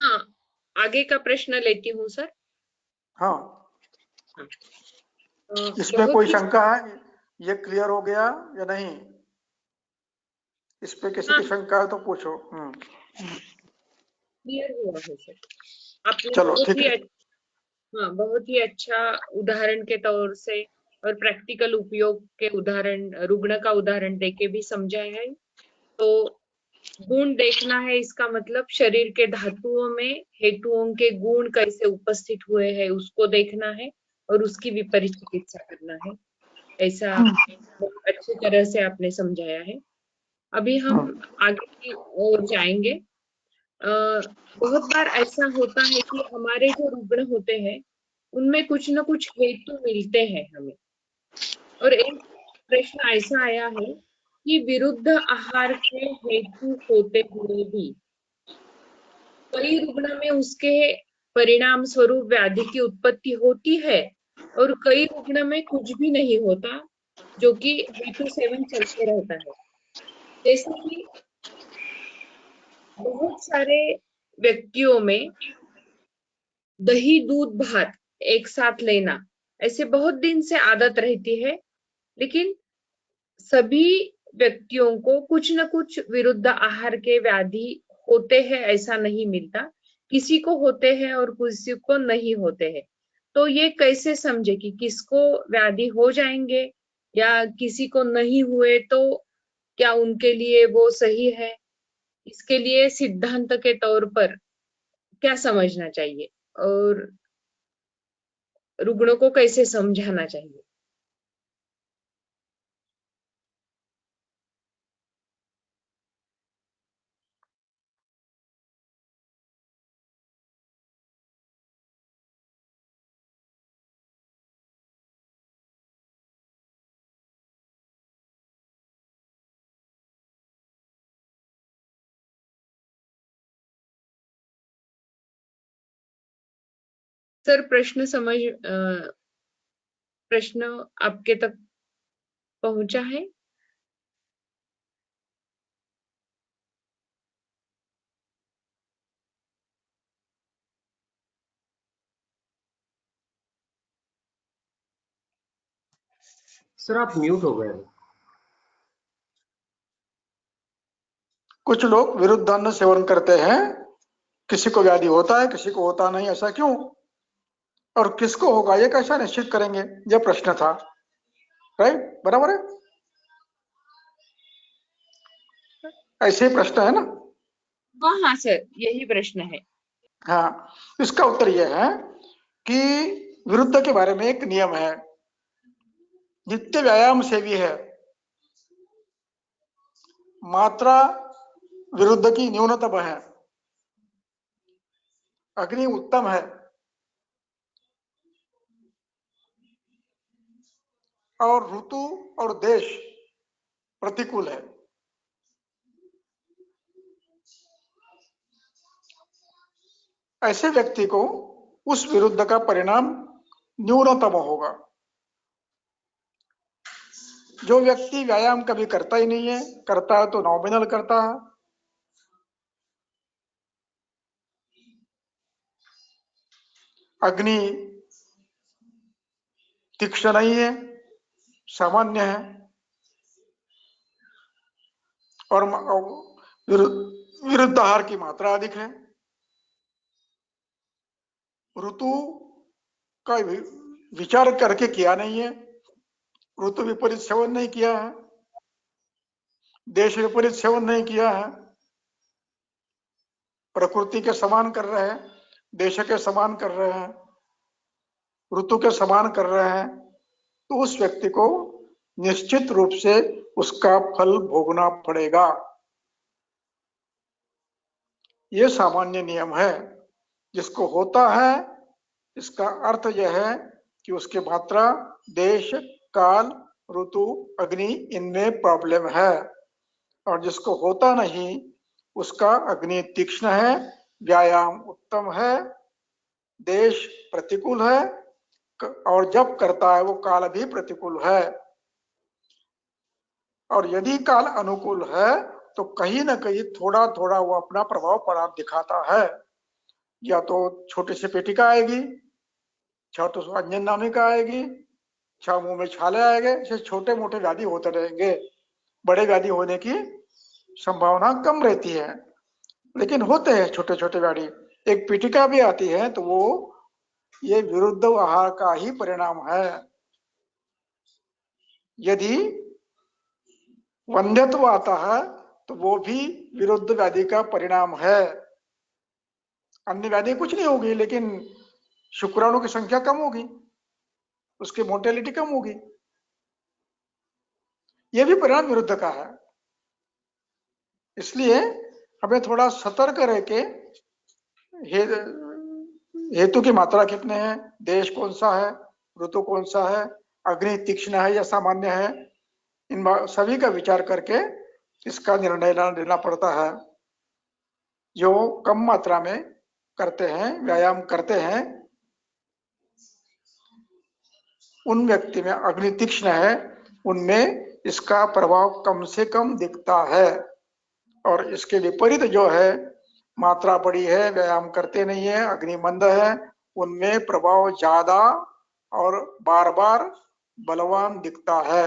हाँ, आगे का प्रश्न लेती हूँ सर। हाँ, इसमें कोई बहुत ही शंका है? ये क्लियर हो गया या नहीं? इस पे किसी की शंका है तो पूछो। क्लियर हुआ है सर। आपने चलो बहुत ठीक ही है। हाँ, बहुत ही अच्छा उदाहरण के तौर से और प्रैक्टिकल उपयोग के उदाहरण, रुग्ण का उदाहरण देके भी समझाया है। तो गुण देखना है, इसका मतलब शरीर के धातुओं में हेतुओं के गुण कैसे उपस्थित हुए हैं उसको देखना है और उसकी विपरीत चिकित्सा करना है। ऐसा बहुत अच्छी तरह से आपने समझाया है। अभी हम आगे की ओर जाएंगे। बहुत बार ऐसा होता है कि हमारे जो रुग्ण होते हैं उनमें कुछ न कुछ हेतु मिलते हैं हमें। और एक प्रश्न ऐसा आया है कि विरुद्ध आहार के हेतु होते हुए भी कई रुग्ण में उसके परिणाम स्वरूप व्याधि की उत्पत्ति होती है और कई रुग्ण में कुछ भी नहीं होता, जो कि हेतु सेवन चलते रहता है। जैसे कि बहुत सारे व्यक्तियों में दही दूध भात एक साथ लेना ऐसे बहुत दिन से आदत रहती है, लेकिन सभी व्यक्तियों को कुछ न कुछ विरुद्ध आहार के व्याधि होते हैं ऐसा नहीं मिलता। किसी को होते हैं और किसी को नहीं होते हैं। तो ये कैसे समझे कि किसको व्याधि हो जाएंगे या किसी को नहीं हुए तो क्या उनके लिए वो सही है? इसके लिए सिद्धांत के तौर पर क्या समझना चाहिए और रुग्णों को कैसे समझाना चाहिए? सर, प्रश्न आपके तक पहुंचा है? सर आप म्यूट हो गए। कुछ लोग विरुद्ध अन्न सेवन करते हैं, किसी को व्याधि होता है किसी को होता नहीं, ऐसा क्यों? और किसको होगा ये कैसा निश्चित करेंगे? यह प्रश्न था। राइट, बराबर है। ऐसे ही प्रश्न है ना? हाँ हाँ सर, यही प्रश्न है। हाँ, इसका उत्तर यह है कि विरुद्ध के बारे में एक नियम है। नित्य व्यायाम सेवी है, मात्रा विरुद्ध की न्यूनतम है, अग्नि उत्तम है और ऋतु और देश प्रतिकूल है। ऐसे व्यक्ति को उस विरुद्ध का परिणाम न्यूनतम होगा। जो व्यक्ति व्यायाम कभी करता ही नहीं है, करता है तो नॉमिनल करता है, अग्नि तीक्ष्ण नहीं है, सामान्य है, और विरुद्ध आहार की मात्रा अधिक है। ऋतु का विचार करके किया नहीं है, ऋतु विपरीत सेवन नहीं किया है, देश विपरीत सेवन नहीं किया है, प्रकृति के समान कर रहे हैं, देश के समान कर रहे हैं, ऋतु के समान कर रहे हैं, तो उस व्यक्ति को निश्चित रूप से उसका फल भोगना पड़ेगा। ये सामान्य नियम है। जिसको होता है इसका अर्थ यह है कि उसकी मात्रा, देश, काल, ऋतु, अग्नि इनमें प्रॉब्लम है। और जिसको होता नहीं उसका अग्नि तीक्ष्ण है, व्यायाम उत्तम है, देश प्रतिकूल है, और जब करता है वो काल भी प्रतिकूल है। और यदि काल अनुकूल है तो कहीं ना कहीं थोड़ा थोड़ा वो अपना प्रभाव पड़ा दिखाता है। या तो छोटी सी पेटिका आएगी, या तो अंजन नामिका आएगी, या मुंह में छाले आएंगे। ऐसे छोटे मोटे व्याधि होते रहेंगे, बड़े व्याधि होने की संभावना कम रहती है, लेकिन होते हैं छोटे छोटे व्याधि। एक पीठिका भी आती है तो वो ये विरुद्ध आहार का ही परिणाम है। यदि वंध्यत्व आता है तो वो भी विरुद्ध व्याधि का परिणाम है। अन्य व्याधि कुछ नहीं होगी, लेकिन शुक्राणु की संख्या कम होगी, उसकी मोर्टेलिटी कम होगी। यह भी परिणाम विरुद्ध का है। इसलिए हमें थोड़ा सतर्क रह के हेतु की मात्रा कितने हैं, देश कौन सा है, ऋतु कौन सा है, अग्नि तीक्ष्ण है या सामान्य है, इन सभी का विचार करके इसका निर्णय लेना पड़ता है। जो कम मात्रा में करते हैं, व्यायाम करते हैं, उन व्यक्ति में अग्नि तीक्ष्ण है, उनमें इसका प्रभाव कम से कम दिखता है। और इसके विपरीत जो है, मात्रा बड़ी है, व्यायाम करते नहीं है, अग्नि मंद है, उनमें प्रभाव ज्यादा और बार बार बलवान दिखता है।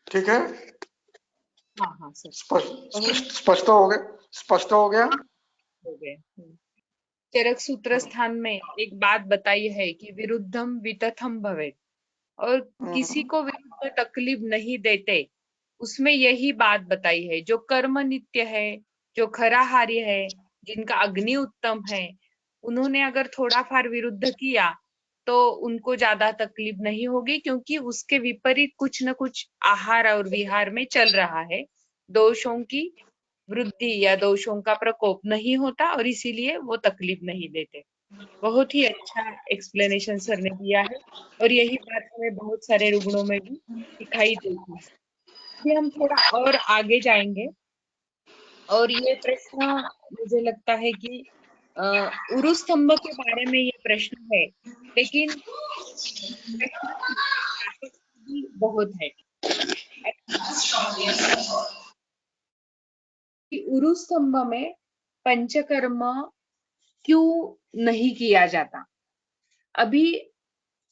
ठीक है, हाँ हाँ सर, स्पष्ट हो गया? स्पष्ट हो गया? हो गए। चरक सूत्र स्थान में एक बात बताई है कि विरुद्धम वितथम भवेत्, और किसी को विरुद्ध तकलीफ नहीं देते, उसमें यही बात बताई है। जो कर्म नित्य है, जो खराहार्य है, जिनका अग्नि उत्तम है, उन्होंने अगर थोड़ा फार विरुद्ध किया तो उनको ज्यादा तकलीफ नहीं होगी, क्योंकि उसके विपरीत कुछ न कुछ आहार और विहार में चल रहा है। दोषों की वृद्धि या दोषों का प्रकोप नहीं होता और इसीलिए वो तकलीफ नहीं देते। बहुत ही अच्छा एक्सप्लेनेशन सर ने दिया है, और यही बात हमें बहुत सारे रुग्णों में भी दिखाई देती है। अभी हम थोड़ा और आगे जाएंगे, और ये प्रश्न मुझे लगता है कि उरु स्तंभ के बारे में ये प्रश्न है, लेकिन प्रश्न की ताकत भी बहुत है। कि उरु स्तंभ में पंचकर्म क्यों नहीं किया जाता? अभी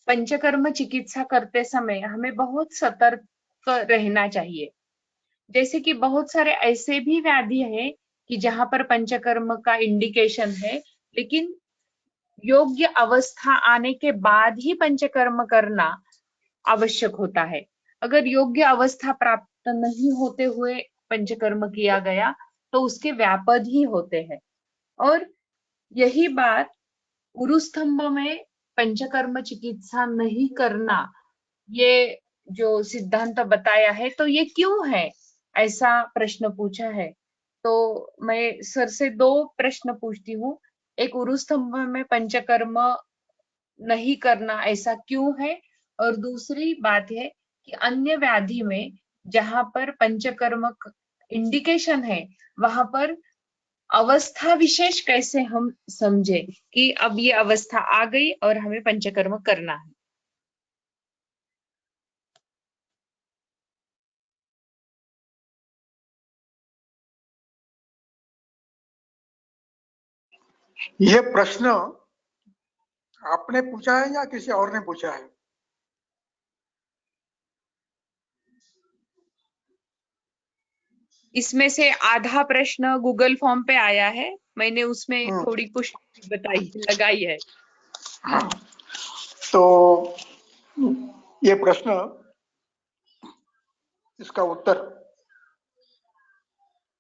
पंचकर्म चिकित्सा करते समय हमें बहुत सतर्क रहना चाहिए। जैसे कि बहुत सारे ऐसे भी व्याधि है कि जहां पर पंचकर्म का इंडिकेशन है, लेकिन योग्य अवस्था आने के बाद ही पंचकर्म करना आवश्यक होता है। अगर योग्य अवस्था प्राप्त नहीं होते हुए पंचकर्म किया गया तो उसके व्यापद ही होते हैं। और यही बात उरु स्तंभ में पंचकर्म चिकित्सा नहीं करना, ये जो सिद्धांत बताया है, तो ये क्यों है, ऐसा प्रश्न पूछा है। तो मैं सर से दो प्रश्न पूछती हूँ। एक, उरु स्तंभ में पंचकर्म नहीं करना ऐसा क्यों है, और दूसरी बात है कि अन्य व्याधि में जहां पर पंचकर्म इंडिकेशन है, वहां पर अवस्था विशेष कैसे हम समझे कि अब ये अवस्था आ गई और हमें पंचकर्म करना है। यह प्रश्न आपने पूछा है या किसी और ने पूछा है? इसमें से आधा प्रश्न गूगल फॉर्म पे आया है, मैंने उसमें थोड़ी कुछ बताई लगाई है। हाँ, तो ये प्रश्न, इसका उत्तर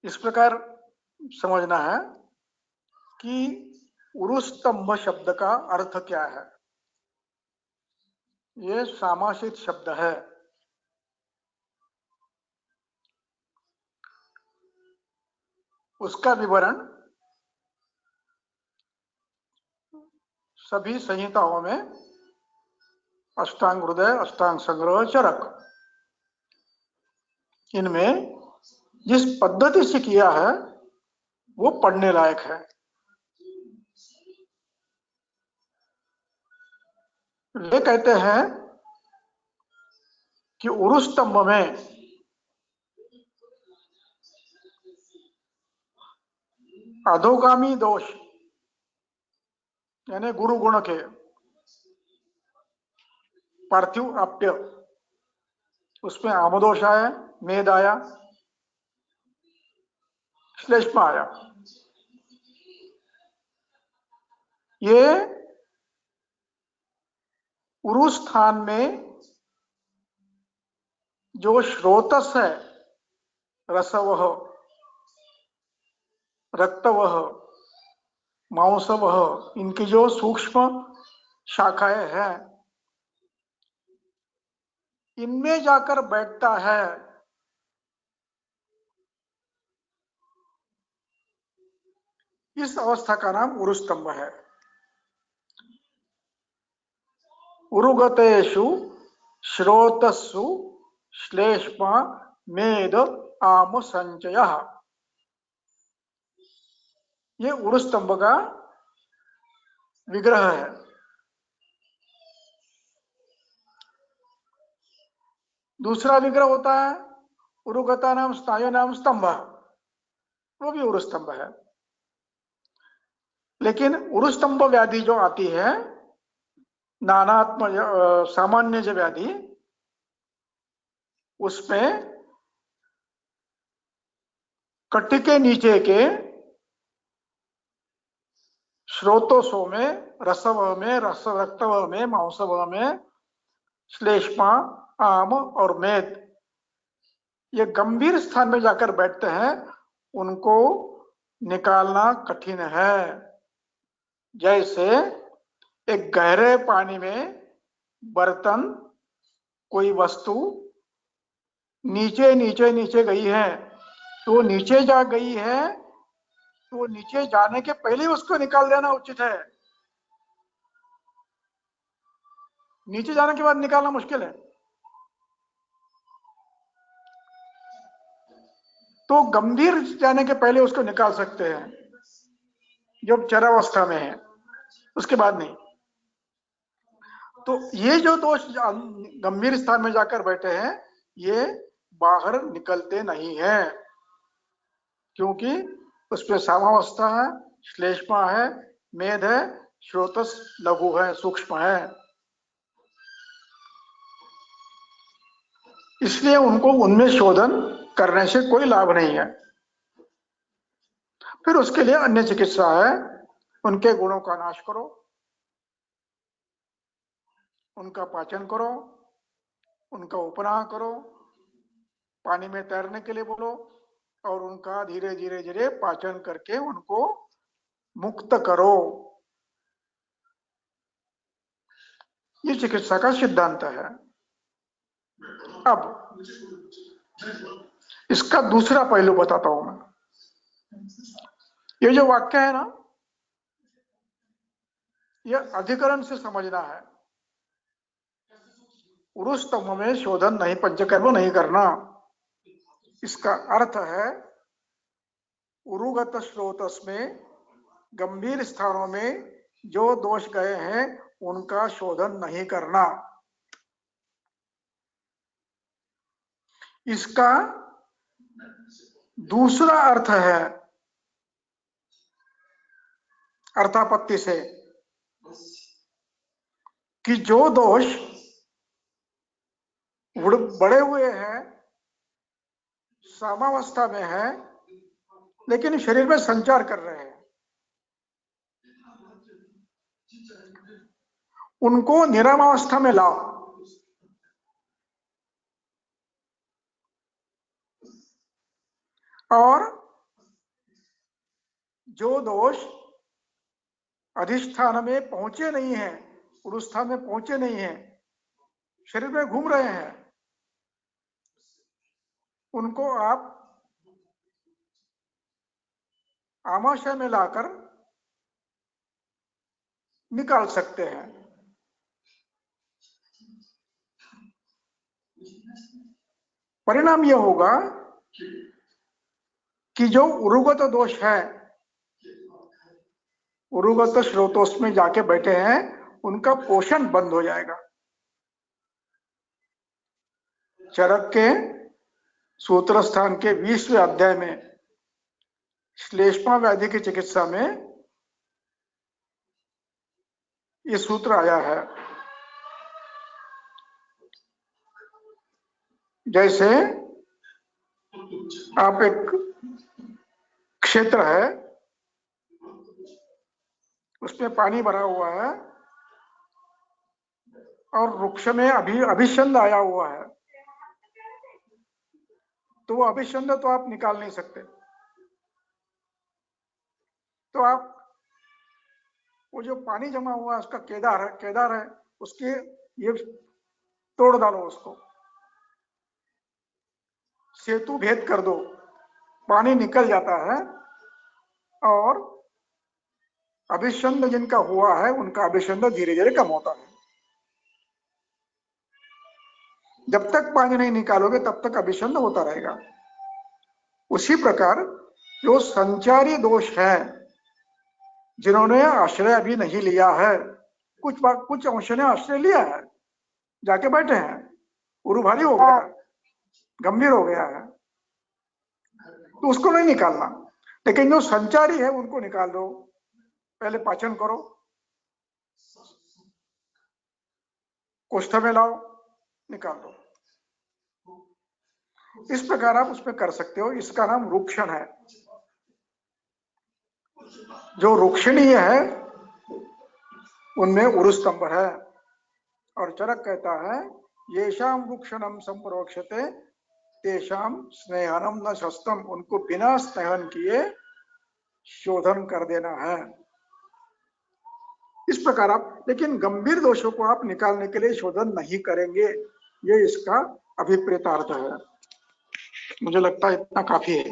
इस प्रकार समझना है कि उरु स्तंभ शब्द का अर्थ क्या है। ये सामासिक शब्द है। उसका विवरण सभी संहिताओं में अष्टांग हृदय, अष्टांग संग्रह, चरक, इनमें जिस पद्धति से किया है वो पढ़ने लायक है। वे कहते हैं कि उरुस्तंभ में अधोगामी दोष यानी गुरु गुण के पार्थिव आप्य, उसमें आमदोष आया, मेद आया, श्लेष्म आया। ये उरु स्थान में जो श्रोतस है, रसवह, रक्तवह, मांसवह, इनकी जो सूक्ष्म शाखाएं हैं, इनमें जाकर बैठता है। इस अवस्था का नाम उरुस्तंभ है। उरुगतेषु श्रोतस्सु श्लेष्म मेद आम संचयः, ये उरुस्तंभ का विग्रह है। दूसरा विग्रह होता है उरुगता नाम स्नायु नाम स्तंभ, वो भी उरुस्तंभ है। लेकिन उरुस्तंभ व्याधि जो आती है, नानात्म सामान्य जो व्याधि, उसमें कट्टी के नीचे के श्रोतोषों में, रसव में, रक्तव में, मांसव में, श्लेष्मा, आम और मेद, ये गंभीर स्थान में जाकर बैठते हैं, उनको निकालना कठिन है। जैसे एक गहरे पानी में बर्तन, कोई वस्तु नीचे नीचे नीचे गई है, तो नीचे जा गई है, तो नीचे जाने के पहले उसको निकाल देना उचित है। नीचे जाने के बाद निकालना मुश्किल है। तो गंभीर जाने के पहले उसको निकाल सकते हैं, जब चरावस्था में है, उसके बाद नहीं। तो ये जो दोष गंभीर स्थान में जाकर बैठे हैं, ये बाहर निकलते नहीं है, क्योंकि उसमें सामावस्था है, श्लेष्मा है, मेद है, श्रोतस लघु है, सूक्ष्म है। इसलिए उनको उनमें शोधन करने से कोई लाभ नहीं है। फिर उसके लिए अन्य चिकित्सा है। उनके गुणों का नाश करो, उनका पाचन करो, उनका उपनाह करो, पानी में तैरने के लिए बोलो, और उनका धीरे धीरे धीरे पाचन करके उनको मुक्त करो। ये चिकित्सा का सिद्धांत है। अब इसका दूसरा पहलू बताता हूं मैं। ये जो वाक्य है ना, यह अधिकरण से समझना है। उरुस्तंभ में शोधन नहीं, पंचकर्म नहीं करना। इसका अर्थ है उरुगत स्रोतस में गंभीर स्थानों में जो दोष गए हैं, उनका शोधन नहीं करना। इसका दूसरा अर्थ है अर्थापत्ति से कि जो दोष बड़े हुए हैं, सामावस्था में है, लेकिन शरीर में संचार कर रहे हैं, उनको निरामावस्था में लाओ। और जो दोष अधिष्ठान में पहुंचे नहीं है, उरुस्थान में पहुंचे नहीं है, शरीर में घूम रहे हैं, उनको आप आमाशय में लाकर निकाल सकते हैं। परिणाम यह होगा कि जो उरुगत दोष है, उरुगत स्रोतोष में जाके बैठे हैं, उनका पोषण बंद हो जाएगा। चरक के सूत्र स्थान के 20वें अध्याय में श्लेष्मा व्याधि की चिकित्सा में ये सूत्र आया है। जैसे आप एक क्षेत्र है, उसमें पानी भरा हुआ है और वृक्ष में अभिषंद आया हुआ है, तो वो अभिषंद तो आप निकाल नहीं सकते। तो आप वो जो पानी जमा हुआ है उसका केदार है, उसके ये तोड़ डालो, उसको सेतु भेद कर दो, पानी निकल जाता है और अभिषंद जिनका हुआ है उनका अभिषंद धीरे धीरे कम होता है। जब तक पानी नहीं निकालोगे तब तक अभिषंद होता रहेगा। उसी प्रकार जो संचारी दोष है, जिन्होंने आश्रय अभी नहीं लिया है, कुछ अंशों ने आश्रय लिया है, जाके बैठे हैं, उरुभारी हो गया, गंभीर हो गया है, तो उसको नहीं निकालना। लेकिन जो संचारी है उनको निकाल दो, पहले पाचन करो, कोष्ठ में लाओ, निकाल दो। इस प्रकार आप उसमें कर सकते हो। इसका नाम रुक्षण है। जो रुक्षणीय है उनमें उरुस्तंभ है। और चरक कहता है येषाम रुक्षणम संप्रोक्षते तेषाम स्नेहनम न शस्तम, उनको बिना स्नेहन किए शोधन कर देना है। इस प्रकार आप, लेकिन गंभीर दोषों को आप निकालने के लिए शोधन नहीं करेंगे, ये इसका अभिप्रेतार्थ है। मुझे लगता है इतना काफी है।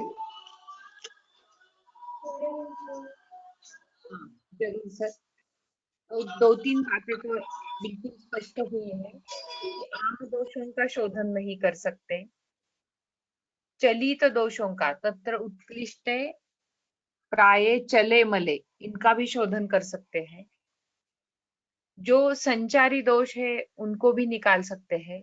जरूर सर, तो 2-3 बातें तो बिल्कुल स्पष्ट हुई है कि आम दोषों का शोधन नहीं कर सकते, चलित दोषों का तत्र उत्कृष्टे प्राये चले मले, इनका भी शोधन कर सकते हैं। जो संचारी दोष है उनको भी निकाल सकते हैं,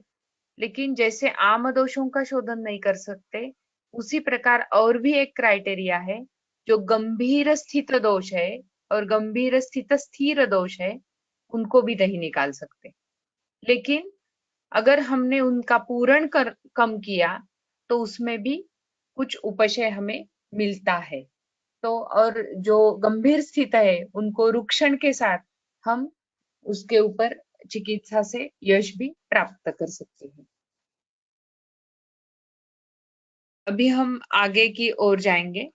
लेकिन जैसे आम दोषों का शोधन नहीं कर सकते, उसी प्रकार और भी एक क्राइटेरिया है, जो गंभीर स्थित दोष है और गंभीर स्थित स्थिर दोष है, उनको भी नहीं निकाल सकते। लेकिन अगर हमने उनका पूर्ण कम किया तो उसमें भी कुछ उपशय हमें मिलता है। तो और जो गंभीर स्थित है उनको रुक्षण के साथ हम उसके ऊपर चिकित्सा से यश भी प्राप्त कर सकते हैं। अभी हम आगे की ओर जाएंगे।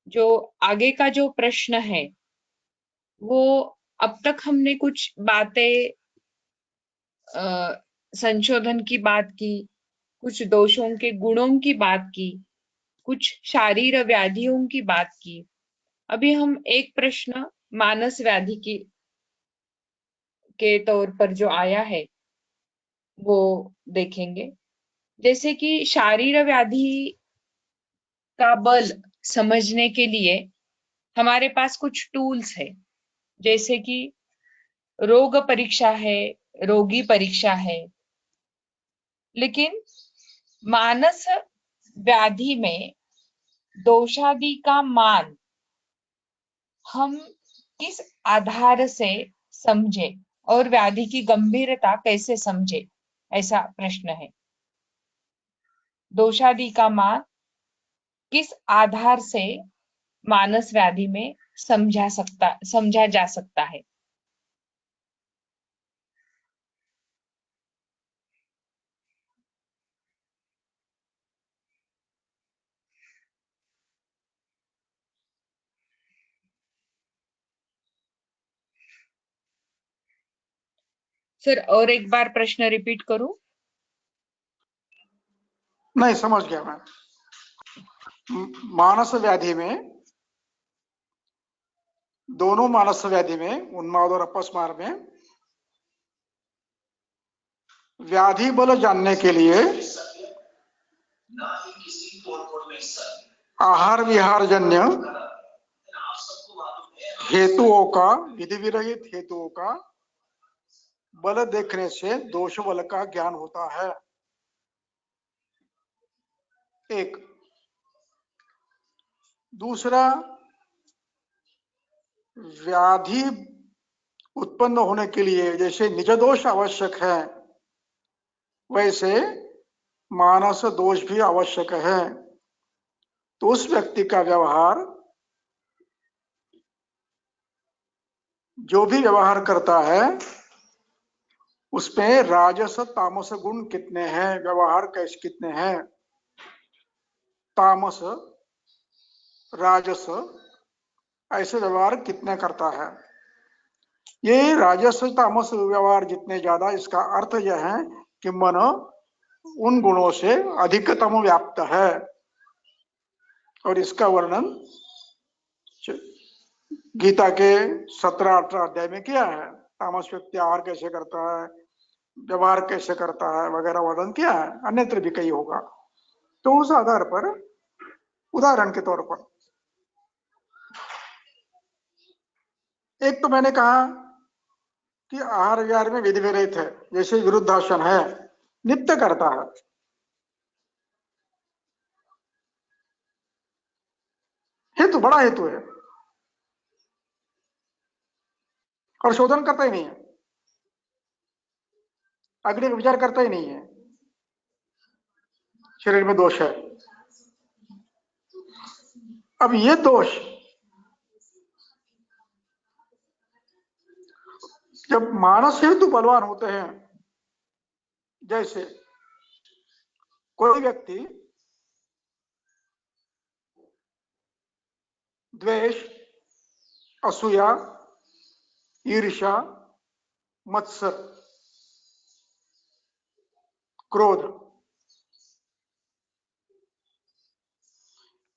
जो आगे का जो प्रश्न है वो, अब तक हमने कुछ बातें संशोधन की बात की, कुछ दोषों के गुणों की बात की, कुछ शारीर व्याधियों की बात की। अभी हम एक प्रश्न मानस व्याधि की के तौर पर जो आया है वो देखेंगे। जैसे कि शारीर व्याधि का बल समझने के लिए हमारे पास कुछ टूल्स है, जैसे कि रोग परीक्षा है, रोगी परीक्षा है। लेकिन मानस व्याधि में दोषादि का मान हम किस आधार से समझे और व्याधि की गंभीरता कैसे समझे, ऐसा प्रश्न है। दोषादि का मान किस आधार से मानस व्याधि में समझा जा सकता है। सर और एक बार प्रश्न रिपीट करूं? नहीं, समझ गया मैं। मानस व्याधि में, दोनों मानस व्याधि में, उन्माद और अपस्मार में, व्याधि बल जानने के लिए आहार विहार जन्य हेतुओं का, विधि विरहित हेतुओं का बल देखने से दोष बल का ज्ञान होता है। एक दूसरा, व्याधि उत्पन्न होने के लिए जैसे निज दोष आवश्यक है, वैसे मानस दोष भी आवश्यक है। तो उस व्यक्ति का व्यवहार, जो भी व्यवहार करता है, उसमें राजस तामस गुण कितने हैं, व्यवहार कैसे कितने हैं, तामस राजस ऐसे व्यवहार कितने करता है। ये राजस तामस व्यवहार जितने ज्यादा, इसका अर्थ यह है कि मन उन गुणों से अधिकतम व्याप्त है। और इसका वर्णन गीता के 17-18 अध्याय में किया है। तामस व्यक्ति आहार कैसे करता है, व्यवहार कैसे करता है वगैरह वर्णन किया है, अन्यत्र भी कई होगा। तो उस आधार पर उदाहरण के तौर पर एक तो मैंने कहा कि आहार विहार में विधि विरहित है, जैसे विरुद्धासन है, नित्य करता है, हेतु बड़ा हेतु है, और शोधन करता ही नहीं है, अग्नि का विचार करता ही नहीं है, शरीर में दोष है। अब ये दोष जब मानस हेतु बलवान होते हैं, जैसे कोई व्यक्ति द्वेष, असूया, ईर्ष्या, मत्सर, क्रोध,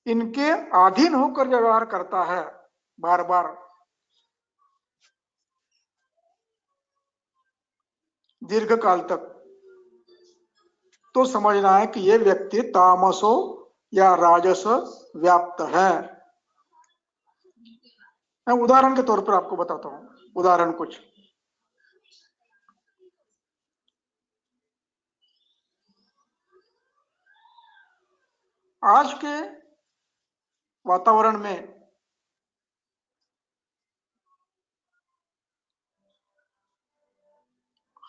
इनके अधीन होकर व्यवहार करता है बार बार, दीर्घ काल तक, तो समझना है कि यह व्यक्ति तामसो या राजस व्याप्त है। मैं उदाहरण के तौर पर आपको बताता हूं, उदाहरण कुछ। आज के वातावरण में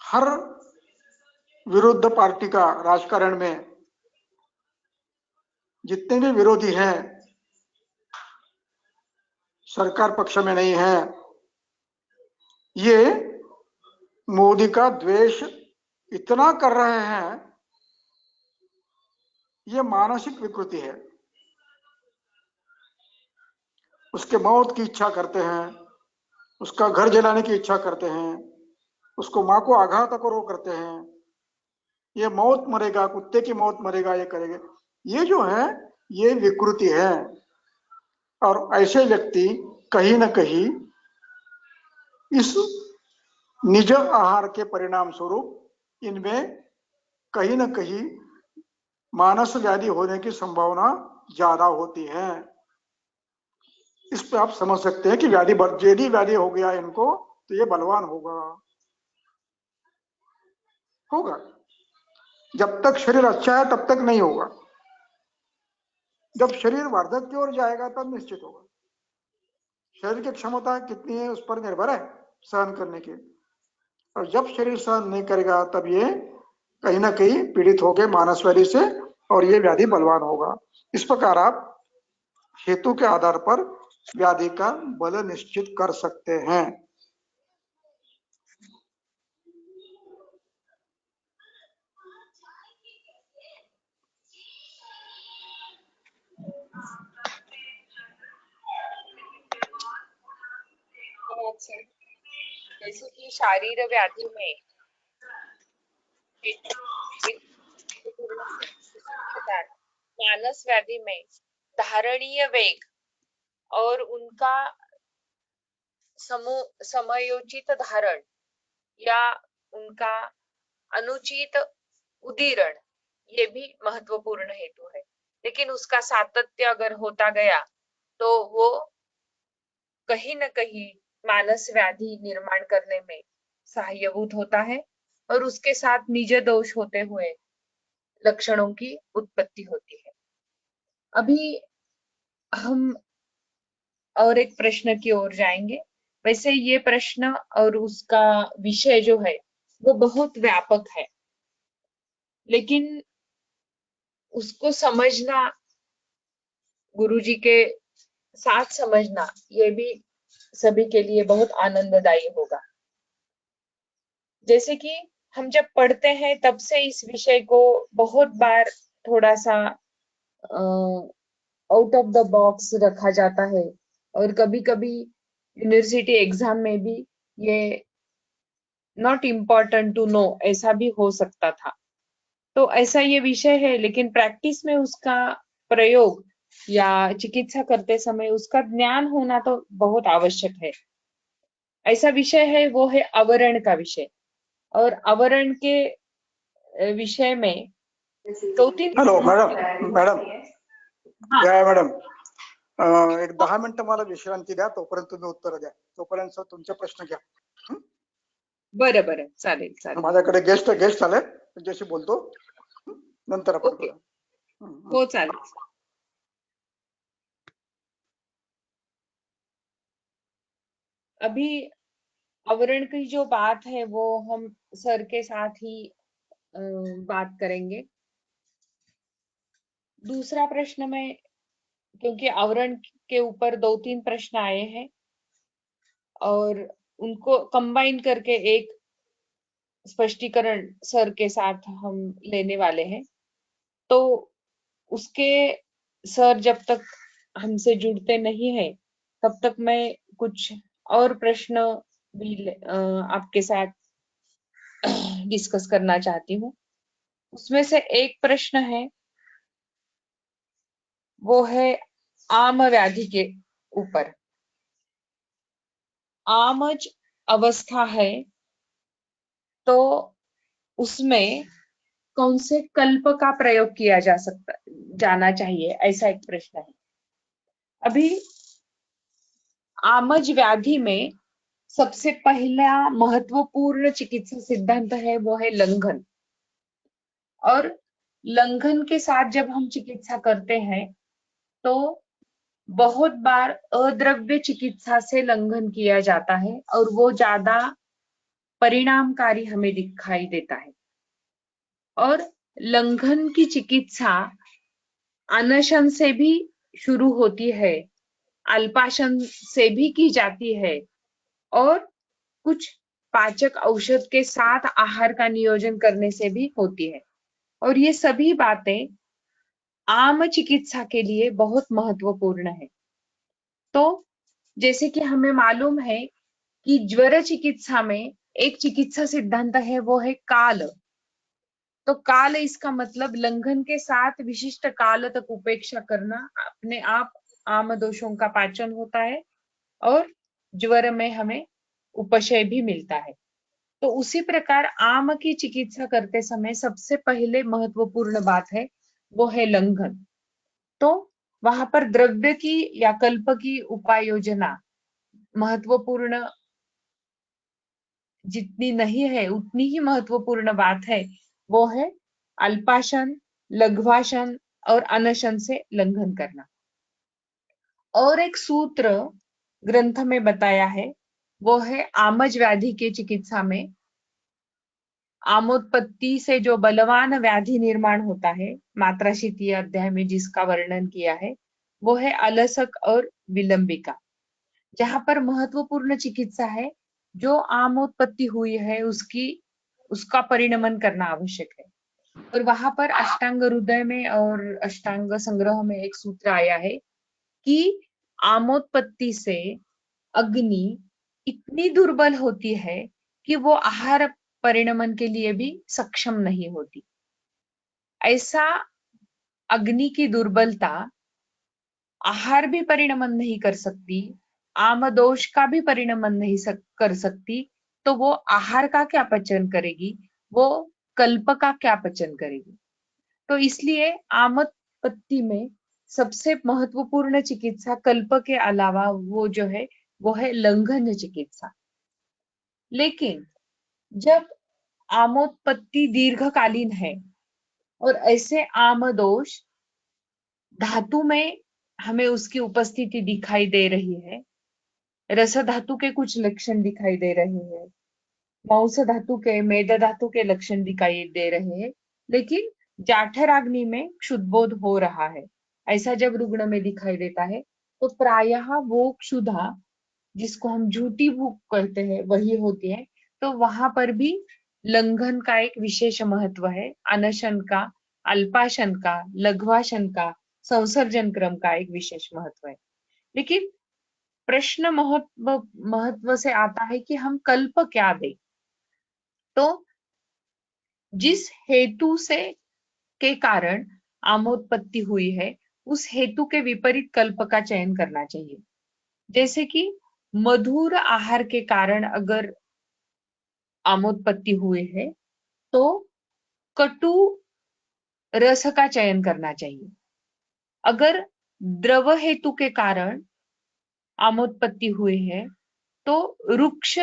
हर विरुद्ध पार्टी का राजकारण में जितने भी विरोधी हैं, सरकार पक्ष में नहीं है, ये मोदी का द्वेष इतना कर रहे हैं, ये मानसिक विकृति है। उसके मौत की इच्छा करते हैं, उसका घर जलाने की इच्छा करते हैं, उसको मां को आघात करो करते हैं, ये मौत मरेगा, कुत्ते की मौत मरेगा, ये करेगा। ये जो है ये विकृति है। और ऐसे व्यक्ति कहीं ना कहीं इस निज आहार के परिणाम स्वरूप इनमें कहीं ना कहीं मानस व्याधि होने की संभावना ज्यादा होती है। इस पे आप समझ सकते हैं कि जेडी व्याधि हो गया इनको, तो ये बलवान होगा। जब तक शरीर अच्छा है तब तक नहीं होगा, जब शरीर वार्धक्य की ओर जाएगा तब निश्चित होगा। शरीर की क्षमता कितनी है उस पर निर्भर है सहन करने की, और जब शरीर सहन नहीं करेगा तब ये कहीं ना कहीं पीड़ित हो गए मानस व्याधि से, और ये व्याधि बलवान होगा। इस प्रकार आप हेतु के आधार पर व्याधि का बल निश्चित कर सकते हैं। जैसे कि शारीर व्याधि में मानस व्याधि में धारणीय वेग और उनका समयोचित धारण या उनका अनुचित उदीरण, ये भी महत्वपूर्ण हेतु है। लेकिन उसका सातत्य अगर होता गया तो वो कहीं न कहीं मानस व्याधि निर्माण करने में सहाय्यभूत होता है और उसके साथ निज दोष होते हुए लक्षणों की उत्पत्ति होती है। अभी हम और एक प्रश्न की ओर जाएंगे। वैसे ये प्रश्न और उसका विषय जो है वो बहुत व्यापक है, लेकिन उसको समझना, गुरुजी के साथ समझना, ये भी सभी के लिए बहुत आनंददायी होगा। जैसे कि हम जब पढ़ते हैं तब से इस विषय को बहुत बार थोड़ा सा आउट ऑफ द बॉक्स रखा जाता है, और कभी कभी यूनिवर्सिटी एग्जाम में भी ये नॉट इम्पॉर्टेंट टू नो ऐसा भी हो सकता था। तो ऐसा ये विषय है, लेकिन प्रैक्टिस में उसका प्रयोग या चिकित्सा करते समय उसका ज्ञान होना तो बहुत आवश्यक है। ऐसा विषय है, वो है आवरण का विषय। और आवरण के विषय में दो तीन हॅलो मॅडम, मॅडम हाँ या मॅडम, एक 10 मिनिटं मला विश्रांती द्या, तोपर्यंत तुम्ही उत्तर द्या. तोपर्यंत तुमचे प्रश्न घ्या. हं? बरं बरं, चालेल चालेल. माझ्याकडे गेस्ट आले, त्यांच्याशी बोलतो. हं? नंतर आपण ओके, करू. हं, हं. हो चालेल. अभी आवरण की जो बात है वो हम सर के साथ ही बात करेंगे। दूसरा प्रश्न में, क्योंकि आवरण के ऊपर 2-3 प्रश्न आए हैं और उनको कंबाइन करके एक स्पष्टीकरण सर के साथ हम लेने वाले हैं, तो उसके सर जब तक हमसे जुड़ते नहीं है तब तक मैं कुछ और प्रश्न भी आपके साथ डिस्कस करना चाहती हूँ। उसमें से एक प्रश्न है, वो है आम व्याधि के ऊपर। आमज अवस्था है तो उसमें कौन से कल्प का प्रयोग किया जाना चाहिए, ऐसा एक प्रश्न है। अभी आमज व्याधि में सबसे पहला महत्वपूर्ण चिकित्सा सिद्धांत है, वो है लंघन। और लंघन के साथ जब हम चिकित्सा करते हैं तो बहुत बार अद्रव्य चिकित्सा से लंघन किया जाता है और वो ज्यादा परिणामकारी हमें दिखाई देता है। और लंघन की चिकित्सा अनशन से भी शुरू होती है, अल्पाशन से भी की जाती है, और कुछ पाचक औषध के साथ आहार का नियोजन करने से भी होती है। और ये सभी बातें आम चिकित्सा के लिए बहुत महत्वपूर्ण है। तो जैसे कि हमें मालूम है कि ज्वर चिकित्सा में एक चिकित्सा सिद्धांत है, वो है काल। तो काल इसका मतलब लंघन के साथ विशिष्ट काल तक उपेक्षा करना, अपने आप आम दोषों का पाचन होता है और ज्वर में हमें उपशय भी मिलता है। तो उसी प्रकार आम की चिकित्सा करते समय सबसे पहले महत्वपूर्ण बात है, वो है लंघन। तो वहां पर द्रव्य की या कल्प की उपाय योजना महत्वपूर्ण जितनी नहीं है उतनी ही महत्वपूर्ण बात है, वो है अल्पाशन, लघ्वाशन और अनशन से लंघन करना। और एक सूत्र ग्रंथ में बताया है, वो है आमज व्याधि के चिकित्सा में आमोत्पत्ति से जो बलवान व्याधि निर्माण होता है, मात्राशीतीय अध्याय में जिसका वर्णन किया है, वो है अलसक और विलंबिका। जहां पर महत्वपूर्ण चिकित्सा है, जो आमोत्पत्ति हुई है उसका परिणमन करना आवश्यक है। और वहां पर अष्टांग हृदय में और अष्टांग संग्रह में एक सूत्र आया है कि आमोत्पत्ति से अग्नि इतनी दुर्बल होती है कि वो आहार परिणमन के लिए भी सक्षम नहीं होती। ऐसा अग्नि की दुर्बलता आहार भी परिणमन नहीं कर सकती, आम दोष का भी परिणमन नहीं कर सकती, तो वो आहार का क्या पचन करेगी, वो कल्प का क्या पचन करेगी। तो इसलिए आमोत्पत्ति में सबसे महत्वपूर्ण चिकित्सा कल्प के अलावा वो जो है वो है लंघन चिकित्सा। लेकिन जब आमोत्पत्ति दीर्घकालीन है और ऐसे आम दोष धातु में हमें उसकी उपस्थिति दिखाई दे रही है, रस धातु के कुछ लक्षण दिखाई दे रहे हैं, मांस धातु के, मेद धातु के लक्षण दिखाई दे रहे हैं, लेकिन जाठराग्नि में क्षुद्बोध हो रहा है, ऐसा जब रुग्ण में दिखाई देता है तो प्रायः वो क्षुधा जिसको हम झूठी भूख कहते हैं वही होती है। तो वहां पर भी लंघन का एक विशेष महत्व है, अनशन का, अल्पाशन का, लघ्वाशन का, संसर्जन क्रम का एक विशेष महत्व है। लेकिन प्रश्न महत्व से आता है कि हम कल्प क्या दें। तो जिस हेतु से के कारण आमोत्पत्ति हुई है उस हेतु के विपरीत कल्प का चयन करना चाहिए। जैसे कि मधुर आहार के कारण अगर आमोत्पत्ति हुई है तो कटु रस का चयन करना चाहिए। अगर द्रव हेतु के कारण आमोत्पत्ति हुई है तो रुक्ष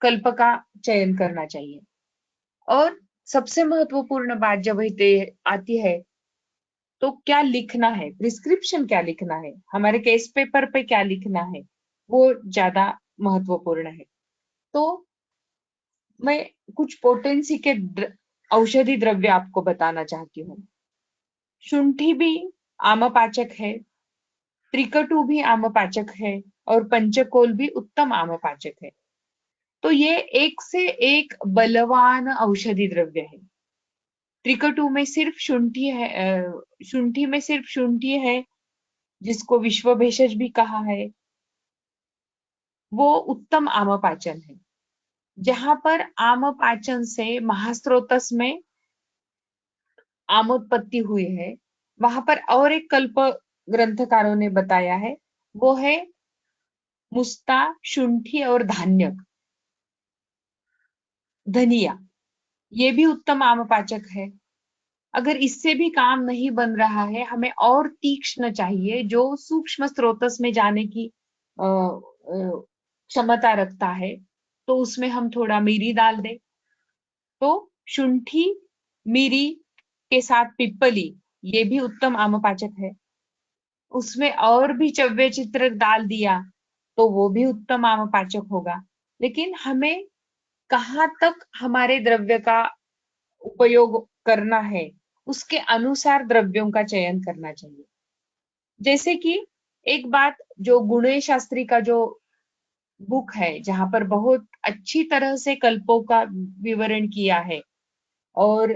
कल्प का चयन करना चाहिए। और सबसे महत्वपूर्ण बात जब आती है तो क्या लिखना है, प्रिस्क्रिप्शन क्या लिखना है, हमारे केस पेपर पे क्या लिखना है, वो ज्यादा महत्वपूर्ण है। तो मैं कुछ पोटेंसी के औषधि द्रव्य आपको बताना चाहती हूँ। शुंठी भी आमपाचक है, त्रिकटु भी आमपाचक है और पंचकोल भी उत्तम आमपाचक है। तो ये एक से एक बलवान औषधि द्रव्य है। त्रिकटु में सिर्फ शुंठी है, शुंठी में सिर्फ शुंठी है जिसको विश्व भेषज भी कहा है, वो उत्तम आमपाचन है। जहां पर आमपाचन से महास्रोतस में आमोत्पत्ति हुई है वहां पर और एक कल्प ग्रंथकारों ने बताया है, वो है मुस्ता, शुंठी और धान्यक, धनिया, ये भी उत्तम आमपाचक है। अगर इससे भी काम नहीं बन रहा है, हमें और तीक्ष्ण चाहिए जो सूक्ष्म स्रोतस में जाने की क्षमता रखता है, तो उसमें हम थोड़ा मिरी डाल दें। तो शुंठी, मिरी के साथ पिप्पली, ये भी उत्तम आमपाचक है। उसमें और भी चव्य चित्र डाल दिया तो वो भी उत्तम आमपाचक होगा। लेकिन हमें कहाँ तक हमारे द्रव्य का उपयोग करना है उसके अनुसार द्रव्यों का चयन करना चाहिए। जैसे कि एक बात, जो गुणे शास्त्री का जो बुक है जहां पर बहुत अच्छी तरह से कल्पों का विवरण किया है और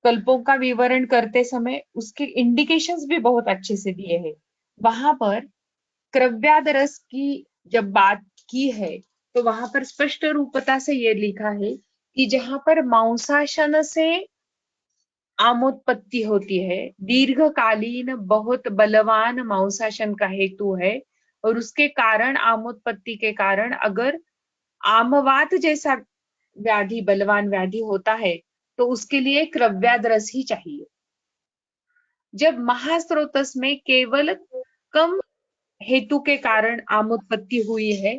कल्पों का विवरण करते समय उसके इंडिकेशंस भी बहुत अच्छे से दिए हैं। वहां पर क्रव्याद रस की जब बात की है तो वहां पर स्पष्ट रूपता से ये लिखा है कि जहां पर मांसाशन से आमोत्पत्ति होती है, दीर्घकालीन बहुत बलवान मांसाशन का हेतु है और उसके कारण आमोत्पत्ति के कारण अगर आमवात जैसा व्याधि, बलवान व्याधि होता है तो उसके लिए क्रव्याद रस ही चाहिए। जब महास्रोतस में केवल कम हेतु के कारण आमोत्पत्ति हुई है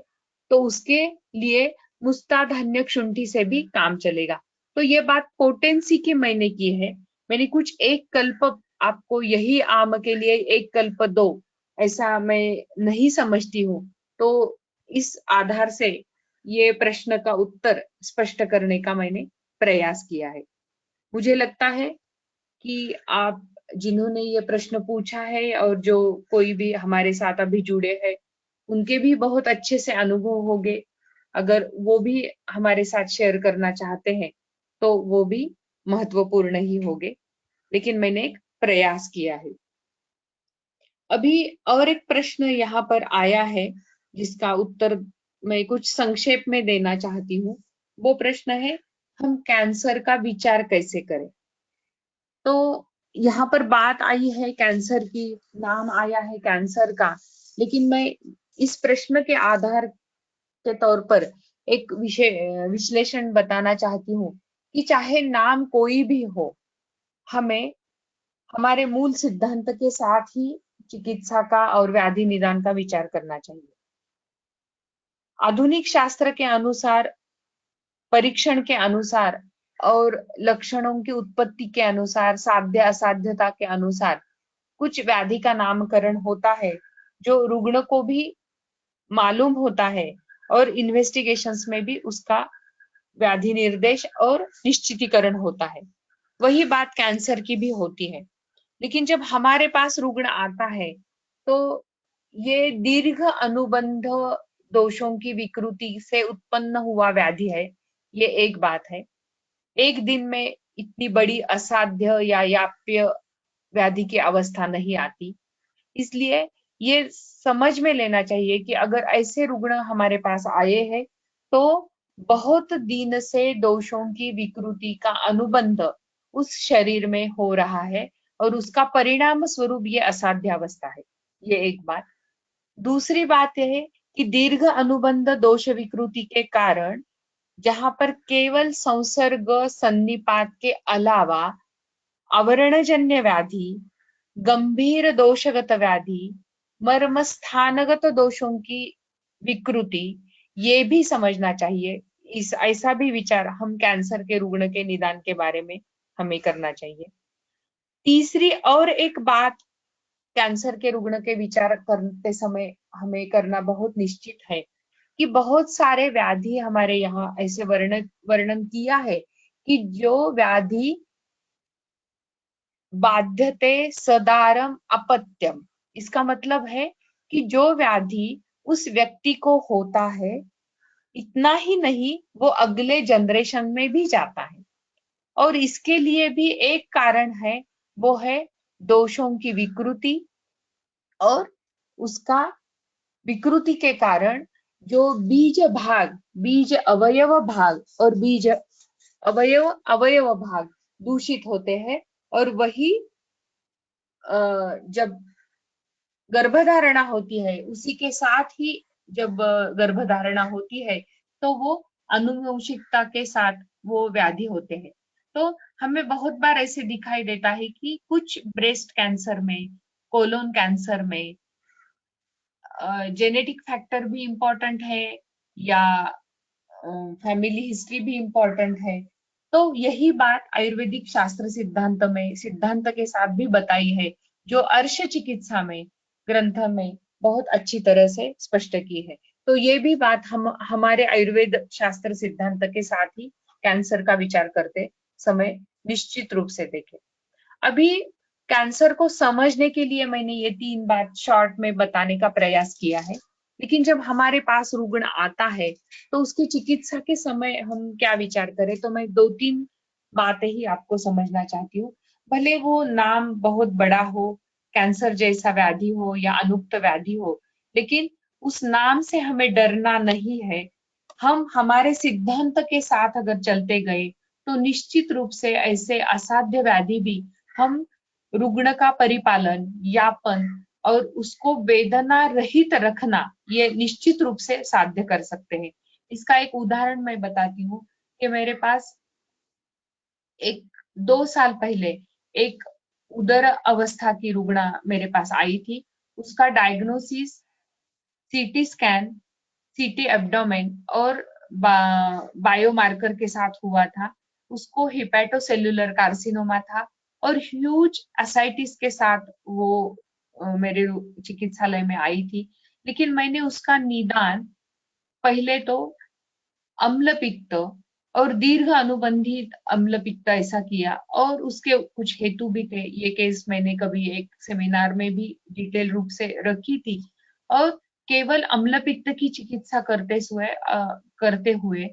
तो उसके लिए मुस्ताधान्य शुंठी से भी काम चलेगा। तो ये बात पोटेंसी की मैंने की है, मैंने कुछ एक कल्प आपको यही आम के लिए एक कल्प दो ऐसा मैं नहीं समझती हूँ। तो इस आधार से ये प्रश्न का उत्तर स्पष्ट करने का मैंने प्रयास किया है। मुझे लगता है कि आप जिन्होंने ये प्रश्न पूछा है और जो कोई भी हमारे साथ अभी जुड़े हैं उनके भी बहुत अच्छे से अनुभव होंगे। अगर वो भी हमारे साथ शेयर करना चाहते हैं तो वो भी महत्वपूर्ण ही होंगे, लेकिन मैंने एक प्रयास किया है। अभी और एक प्रश्न यहाँ पर आया है जिसका उत्तर मैं कुछ संक्षेप में देना चाहती हूँ। वो प्रश्न है, हम कैंसर का विचार कैसे करें। तो यहाँ पर बात आई है कैंसर की, नाम आया है कैंसर का, लेकिन मैं इस प्रश्न के आधार के तौर पर एक विश्लेषण बताना चाहती हूँ कि चाहे नाम कोई भी हो, हमें हमारे मूल सिद्धांत के साथ ही चिकित्सा का और व्याधि निदान का विचार करना चाहिए। आधुनिक शास्त्र के अनुसार परीक्षण के अनुसार और लक्षणों की उत्पत्ति के अनुसार, साध्य असाध्यता के अनुसार कुछ व्याधि का नामकरण होता है जो रुग्ण को भी मालूम होता है और इन्वेस्टिगेशंस में भी उसका व्याधि निर्देश और निश्चितीकरण होता है। वही बात कैंसर की भी होती है। लेकिन जब हमारे पास रुग्ण आता है तो ये दीर्घ अनुबंध दोषों की विकृति से उत्पन्न हुआ व्याधि है, ये एक बात है। एक दिन में इतनी बड़ी असाध्य या याप्य व्याधि की अवस्था नहीं आती। इसलिए ये समझ में लेना चाहिए कि अगर ऐसे रुग्ण हमारे पास आए हैं तो बहुत दिन से दोषों की विकृति का अनुबंध उस शरीर में हो रहा है और उसका परिणाम स्वरूप ये असाध्य अवस्था है। ये एक बात। दूसरी बात यह है कि दीर्घ अनुबंध दोष विकृति के कारण जहां पर केवल संसर्ग सन्निपात के अलावा आवरणजन्य व्याधि, गंभीर दोषगत व्याधि, मर्मस्थानगत दोषों की विकृति, ये भी समझना चाहिए। ऐसा भी विचार हम कैंसर के रुग्ण के निदान के बारे में हमें करना चाहिए। तीसरी और एक बात कैंसर के रुग्ण के विचार करते समय हमें करना बहुत निश्चित है कि बहुत सारे व्याधि हमारे यहाँ ऐसे वर्णन किया है कि जो व्याधि बाध्यते सदारम अपत्यम, इसका मतलब है कि जो व्याधि उस व्यक्ति को होता है इतना ही नहीं, वो अगले जनरेशन में भी जाता है। और इसके लिए भी एक कारण है, वो है दोषों की विकृति और उसका विकृति के कारण जो बीज अवयव भाग और बीज अवयव भाग दूषित होते हैं और वही जब गर्भधारणा होती है उसी के साथ ही जब गर्भधारणा होती है तो वो आनुवंशिकता के साथ वो व्याधि होते हैं। तो हमें बहुत बार ऐसे दिखाई देता है कि कुछ ब्रेस्ट कैंसर में, कोलोन कैंसर में जेनेटिक फैक्टर भी इम्पोर्टेंट है या फैमिली हिस्ट्री भी इम्पोर्टेंट है। तो यही बात आयुर्वेदिक शास्त्र सिद्धांत के साथ भी बताई है, जो अर्श चिकित्सा में ग्रंथ में बहुत अच्छी तरह से स्पष्ट की है। तो ये भी बात हम हमारे आयुर्वेद शास्त्र सिद्धांत के साथ ही कैंसर का विचार करते समय निश्चित रूप से देखें। अभी कैंसर को समझने के लिए मैंने ये 3 बात शॉर्ट में बताने का प्रयास किया है। लेकिन जब हमारे पास रुग्ण आता है तो उसकी चिकित्सा के समय हम क्या विचार करें, तो मैं 2-3 बातें ही आपको समझना चाहती हूँ। भले वो नाम बहुत बड़ा हो, कैंसर जैसा व्याधि हो या अनुक्त व्याधि हो, लेकिन उस नाम से हमें डरना नहीं है। हम हमारे सिद्धांत के साथ अगर चलते गए तो निश्चित रूप से ऐसे असाध्य व्याधि भी हम रुग्ण का परिपालन, यापन और उसको वेदना रहित रखना ये निश्चित रूप से साध्य कर सकते हैं। इसका एक उदाहरण मैं बताती हूँ कि मेरे पास 2 साल पहले एक उदर अवस्था की रुग्णा मेरे पास आई थी। उसका डायग्नोसिस सीटी स्कैन, सीटी एब्डोमेन और बायोमार्कर के साथ हुआ था। उसको हिपैटोसेल्युलर कार्सिनोमा था और ह्यूज एसाइटिस के साथ वो मेरे चिकित्सालय में आई थी। लेकिन मैंने उसका निदान पहले तो अम्ल पित्त और दीर्घ अनुबंधित अम्ल पित्त ऐसा किया और उसके कुछ हेतु भी थे। ये केस मैंने कभी एक सेमिनार में भी डिटेल रूप से रखी थी। और केवल अम्ल पित्त की चिकित्सा करते हुए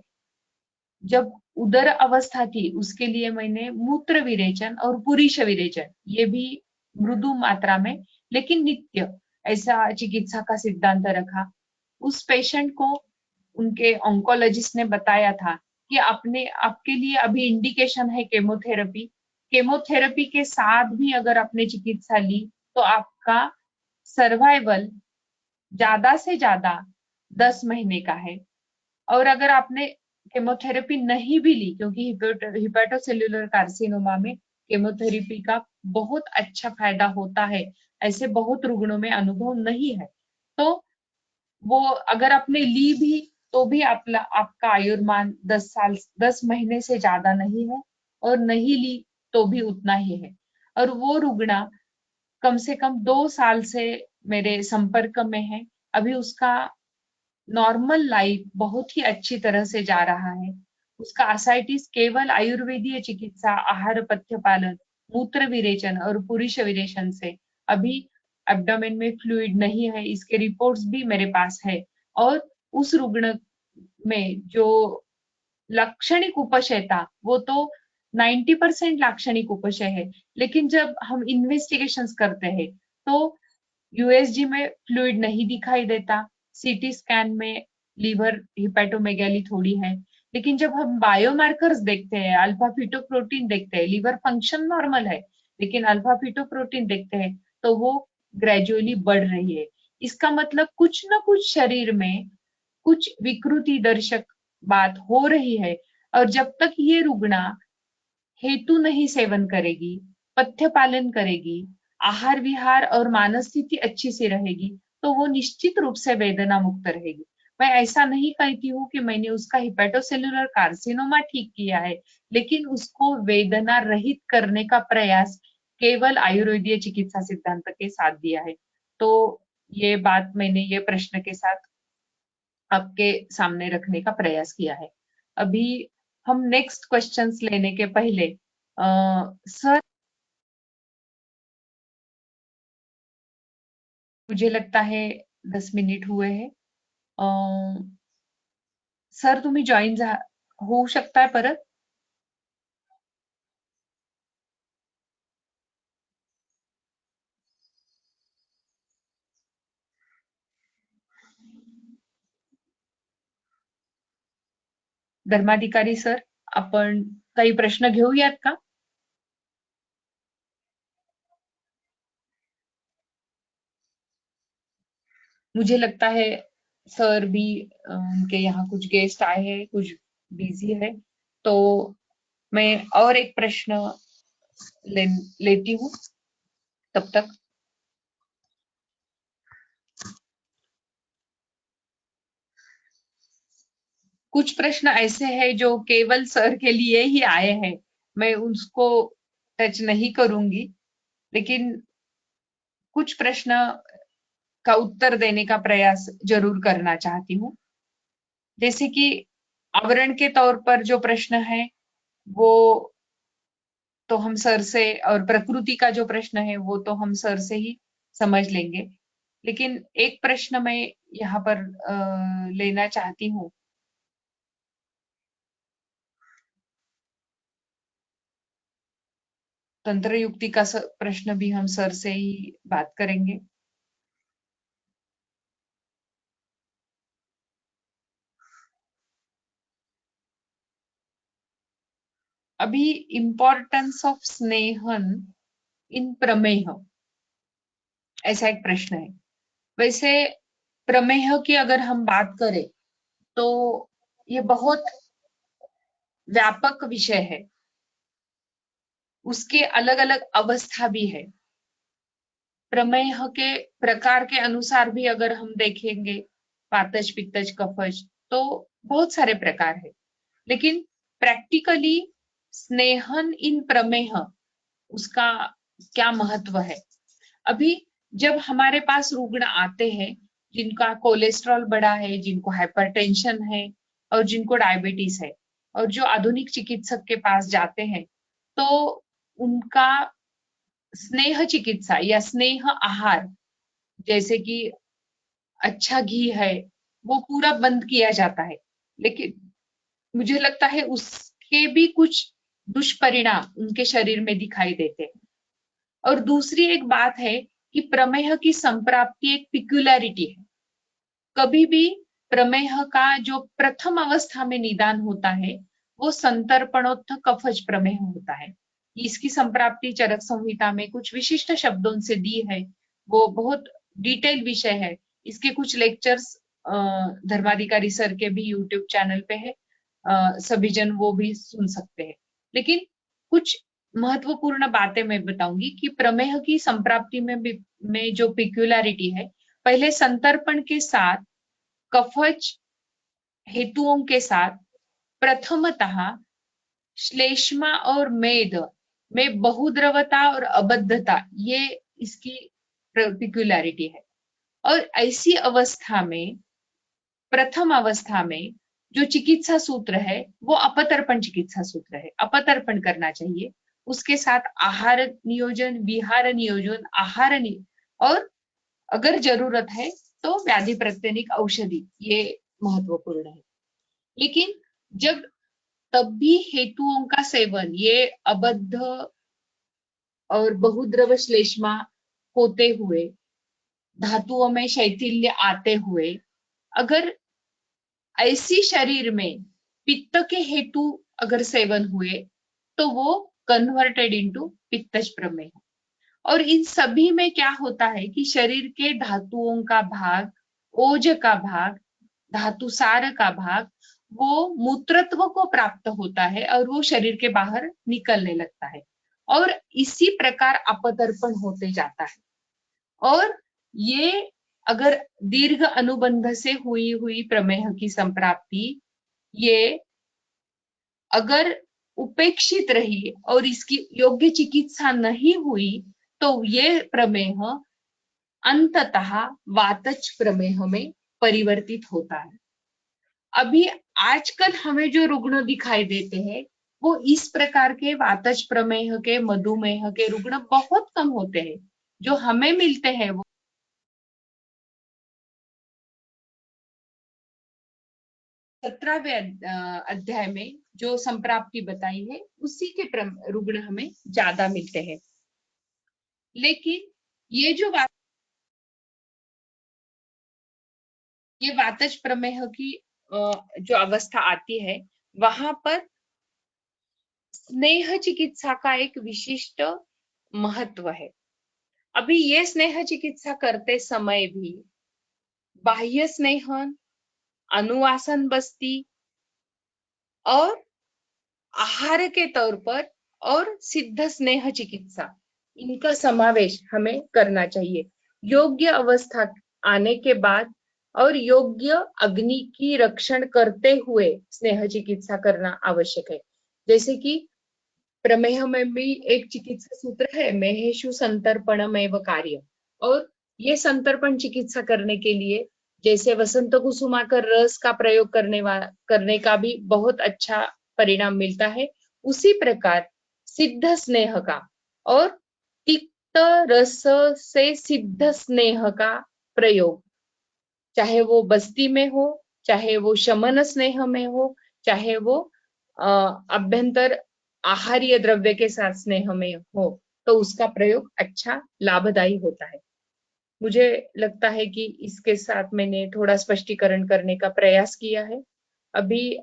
जब उदर अवस्था थी उसके लिए मैंने मूत्र विरेचन और पुरीश विरेचन, ये भी मृदु मात्रा में लेकिन नित्य, ऐसा चिकित्सा का सिद्धांत रखा। उस पेशेंट को उनके ऑन्कोलॉजिस्ट ने बताया था कि आपके लिए अभी इंडिकेशन है केमोथेरेपी के साथ भी अगर आपने चिकित्सा ली तो आपका सर्वाइवल ज्यादा से ज्यादा 10 महीने का है। और अगर आपने केमोथेरेपी नहीं भी ली, क्योंकि हिपैटोसेल्युलर कार्सिनोमा में केमोथेरेपी का बहुत अच्छा फायदा होता है, ऐसे बहुत रुग्णों में अनुभव नहीं है, तो वो अगर आपने ली भी तो भी आपका आयुर्मान 10 महीने से ज्यादा नहीं है, और नहीं ली तो भी उतना ही है। और वो रुग्णा कम से कम 2 साल से मेरे संपर्क में है। अभी उसका नॉर्मल लाइफ बहुत ही अच्छी तरह से जा रहा है। उसका आसाइटिस केवल आयुर्वेदीय चिकित्सा, आहार पथ्य पालन, मूत्र विरेचन और पुरुष विरेचन से अभी एब्डोमेन में फ्लूइड नहीं है, इसके रिपोर्ट्स भी मेरे पास है। और उस रुग्ण में जो लाक्षणिक उपशय था वो तो 90% लाक्षणिक उपशय है, लेकिन जब हम इन्वेस्टिगेशन करते हैं तो यूएसजी में फ्लूइड नहीं दिखाई देता, सीटी स्कैन में लीवर हिपेटोमेगाली थोड़ी है, लेकिन जब हम बायोमार्कर्स देखते हैं, अल्फा फीटोप्रोटीन देखते हैं, लीवर फंक्शन नॉर्मल है, लेकिन अल्फा फीटोप्रोटीन देखते हैं तो वो ग्रेजुअली बढ़ रही है। इसका मतलब कुछ ना कुछ शरीर में कुछ विकृति दर्शक बात हो रही है। और जब तक ये रुग्णा हेतु नहीं सेवन करेगी, पथ्य पालन करेगी, आहार विहार और मानस स्थिति अच्छी से रहेगी, तो वो निश्चित रूप से वेदना मुक्त रहेगी। मैं ऐसा नहीं कहती हूँ कि मैंने उसका हिपेटोसेलुलर कार्सिनोमा ठीक किया है, लेकिन उसको वेदना रहित करने का प्रयास केवल आयुर्वेदीय चिकित्सा सिद्धांत के साथ दिया है। तो ये बात मैंने ये प्रश्न के साथ आपके सामने रखने का प्रयास किया है। अभी हम नेक्स्ट क्वेश्चंस लेने के पहले सर, मुझे लगता है 10 मिनिट हुए हैं। सर तुम्ही जॉईन होऊ शकताय परत? धर्माधिकारी सर, आपण काही प्रश्न घेऊयात का? मुझे लगता है सर भी उनके यहाँ कुछ गेस्ट आए हैं, कुछ बिजी है, तो मैं और एक प्रश्न लेती हूँ तब तक। कुछ प्रश्न ऐसे हैं जो केवल सर के लिए ही आए हैं, मैं उसको टच नहीं करूंगी, लेकिन कुछ प्रश्न का उत्तर देने का प्रयास जरूर करना चाहती हूँ। जैसे कि आवरण के तौर पर जो प्रश्न है वो तो हम सर से, और प्रकृति का जो प्रश्न है वो तो हम सर से ही समझ लेंगे, लेकिन एक प्रश्न मैं यहाँ पर लेना चाहती हूँ। तंत्र युक्ति का प्रश्न भी हम सर से ही बात करेंगे। अभी इम्पोर्टेंस ऑफ स्नेहन इन प्रमेह, ऐसा एक प्रश्न है। वैसे प्रमेह की अगर हम बात करें तो ये बहुत व्यापक विषय है, उसके अलग अलग अवस्था भी है। प्रमेह के प्रकार के अनुसार भी अगर हम देखेंगे, वातज, पित्तज, कफज, तो बहुत सारे प्रकार है, लेकिन प्रैक्टिकली स्नेहन इन प्रमेह, उसका क्या महत्व है? अभी जब हमारे पास रुग्ण आते हैं जिनका कोलेस्ट्रॉल बढ़ा है, जिनको हाइपरटेंशन है और जिनको डायबिटीज है, और जो आधुनिक चिकित्सक के पास जाते हैं तो उनका स्नेह चिकित्सा या स्नेह आहार, जैसे कि अच्छा घी है, वो पूरा बंद किया जाता है, लेकिन मुझे लगता है उसके भी कुछ दुष्परिणाम उनके शरीर में दिखाई देते हैं। और दूसरी एक बात है कि प्रमेह की संप्राप्ति एक पिक्युलैरिटी है। कभी भी प्रमेह का जो प्रथम अवस्था में निदान होता है वो संतर्पणोत्थ कफज प्रमेह होता है। इसकी संप्राप्ति चरक संहिता में कुछ विशिष्ट शब्दों से दी है, वो बहुत डिटेल विषय है। इसके कुछ लेक्चर्स धर्माधिकारी सर के भी यूट्यूब चैनल पे है, सभी जन वो भी सुन सकते हैं। लेकिन कुछ महत्वपूर्ण बातें मैं बताऊंगी कि प्रमेह की संप्राप्ति में जो पिक्युलैरिटी है, पहले संतर्पण के साथ कफज हेतुओं के साथ प्रथमतः श्लेष्मा और मेद में बहुद्रवता और अबद्धता, ये इसकी पर्टिकुलरिटी है। और ऐसी अवस्था में, प्रथम अवस्था में जो चिकित्सा सूत्र है वो अपतर्पण चिकित्सा सूत्र है, अपतर्पण करना चाहिए। उसके साथ आहार नियोजन, विहार नियोजन, और अगर जरूरत है तो व्याधि प्रत्यनिक औषधि, ये महत्वपूर्ण है। लेकिन जब तब भी हेतुओं का सेवन, ये अबद्ध और बहुद्रव श्लेष्मा होते हुए, धातुओं में शैथिल्य आते हुए, अगर ऐसी शरीर में पित्त के हेतु अगर सेवन हुए तो वो कन्वर्टेड इनटू पित्तज प्रमेह। और इन सभी में क्या होता है कि शरीर के धातुओं का भाग, ओज का भाग, धातुसार का भाग, वो मूत्रत्व को प्राप्त होता है और वो शरीर के बाहर निकलने लगता है, और इसी प्रकार अपतर्पण होते जाता है। और ये अगर दीर्घ अनुबंध से हुई प्रमेह की संप्राप्ति, ये अगर उपेक्षित रही और इसकी योग्य चिकित्सा नहीं हुई तो ये प्रमेह अंततः वातज प्रमेह में परिवर्तित होता है। अभी आजकल हमें जो रुग्ण दिखाई देते हैं वो इस प्रकार के वातज प्रमेह के, मधुमेह के रुग्ण बहुत कम होते हैं। जो हमें मिलते हैं वो 17वें अध्याय में जो संप्राप्ति बताई है उसी के रुग्ण हमें ज्यादा मिलते हैं। लेकिन ये जो वातज प्रमेह की जो अवस्था आती है, वहां पर स्नेह चिकित्सा का एक विशिष्ट महत्व है। अभी ये स्नेह चिकित्सा करते समय भी बाह्य स्नेहन, अनुवासन बस्ती और आहार के तौर पर और सिद्ध स्नेह चिकित्सा, इनका समावेश हमें करना चाहिए। योग्य अवस्था आने के बाद और योग्य अग्नि की रक्षण करते हुए स्नेह चिकित्सा करना आवश्यक है। जैसे कि प्रमेह में भी एक चिकित्सा सूत्र है, मेहेशु संतर्पणमेव कार्य, और ये संतर्पण चिकित्सा करने के लिए जैसे वसंत कुसुमाकर रस का प्रयोग करने का भी बहुत अच्छा परिणाम मिलता है, उसी प्रकार सिद्ध स्नेह का और तिक्त रस से सिद्ध स्नेह का प्रयोग, चाहे वो बस्ती में हो, चाहे वो शमन स्नेह में हो, चाहे वो अभ्यंतर आहार्य द्रव्य के साथ स्नेह में हो, तो उसका प्रयोग अच्छा लाभदायी होता है। मुझे लगता है कि इसके साथ मैंने थोड़ा स्पष्टीकरण करने का प्रयास किया है। अभी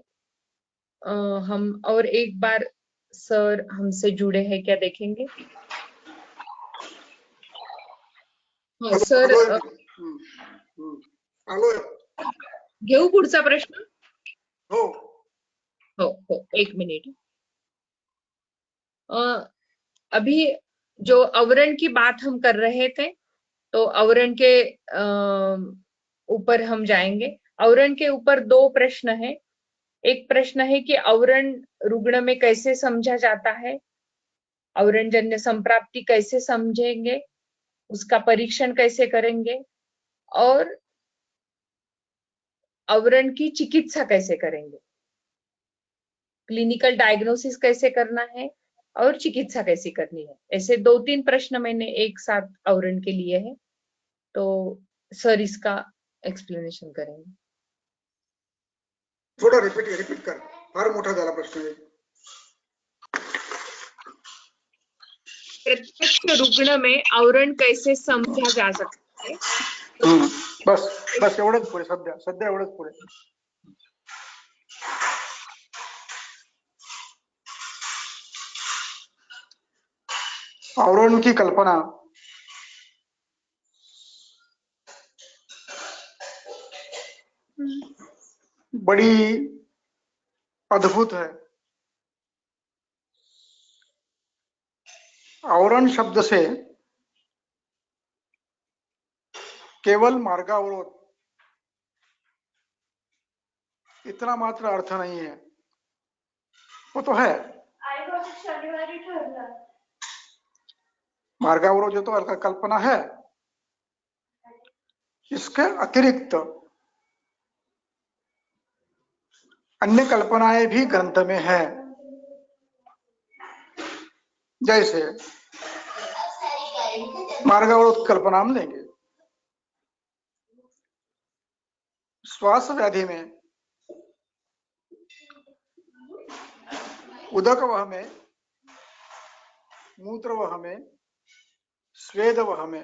हम और एक बार सर हमसे जुड़े हैं क्या देखेंगे? हाँ सर, घेऊ पुढचा प्रश्न? हो हो हो, एक मिनिट। अभी जो आवरण की बात हम कर रहे थे, तो आवरण के ऊपर हम जाएंगे। आवरण के ऊपर दो प्रश्न है। एक प्रश्न है कि आवरण रुग्ण में कैसे समझा जाता है, आवरणजन्य संप्राप्ति कैसे समझेंगे, उसका परीक्षण कैसे करेंगे, और आवरण की चिकित्सा कैसे करेंगे, क्लिनिकल डायग्नोसिस कैसे करना है और चिकित्सा कैसी करनी है। ऐसे 2-3 प्रश्न मैंने एक साथ आवरण के लिए है, तो सर इसका एक्सप्लेनेशन करेंगे। थोड़ा रिपीट कर, फार मोठा झाला प्रश्न आहे। प्रत्यक्ष रुग्ण में आवरण कैसे समझा जा सकता है? बस एवढंच पुढे, सध्या एवढंच पुढे। आवरण की कल्पना बड़ी अद्भुत है। आवरण शब्द से केवल मार्गावरोध इतना मात्र अर्थ नहीं है, वो तो है। मार्गावरोध जो तो अर्थ कल्पना है, इसके अतिरिक्त अन्य कल्पनाएं भी ग्रंथ में है। जैसे मार्गावरोध कल्पना हम लेंगे, श्वास व्याधि में उदक वह में, मूत्र वह में, स्वेद वह में,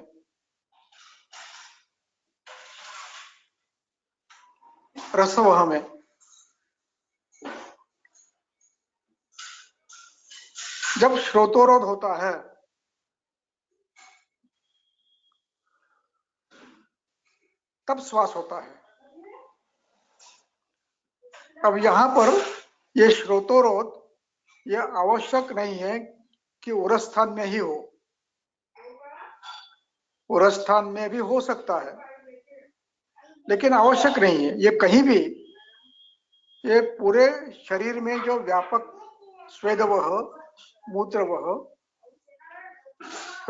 रस वह में, जब श्रोतोरोध होता है तब श्वास होता है। अब यहां पर यह श्रोतोरोध यह आवश्यक नहीं है कि उरस्थान में ही हो, उरस्थान में भी हो सकता है, लेकिन आवश्यक नहीं है। ये कहीं भी, ये पूरे शरीर में जो व्यापक स्वेदवह, मूत्रवह,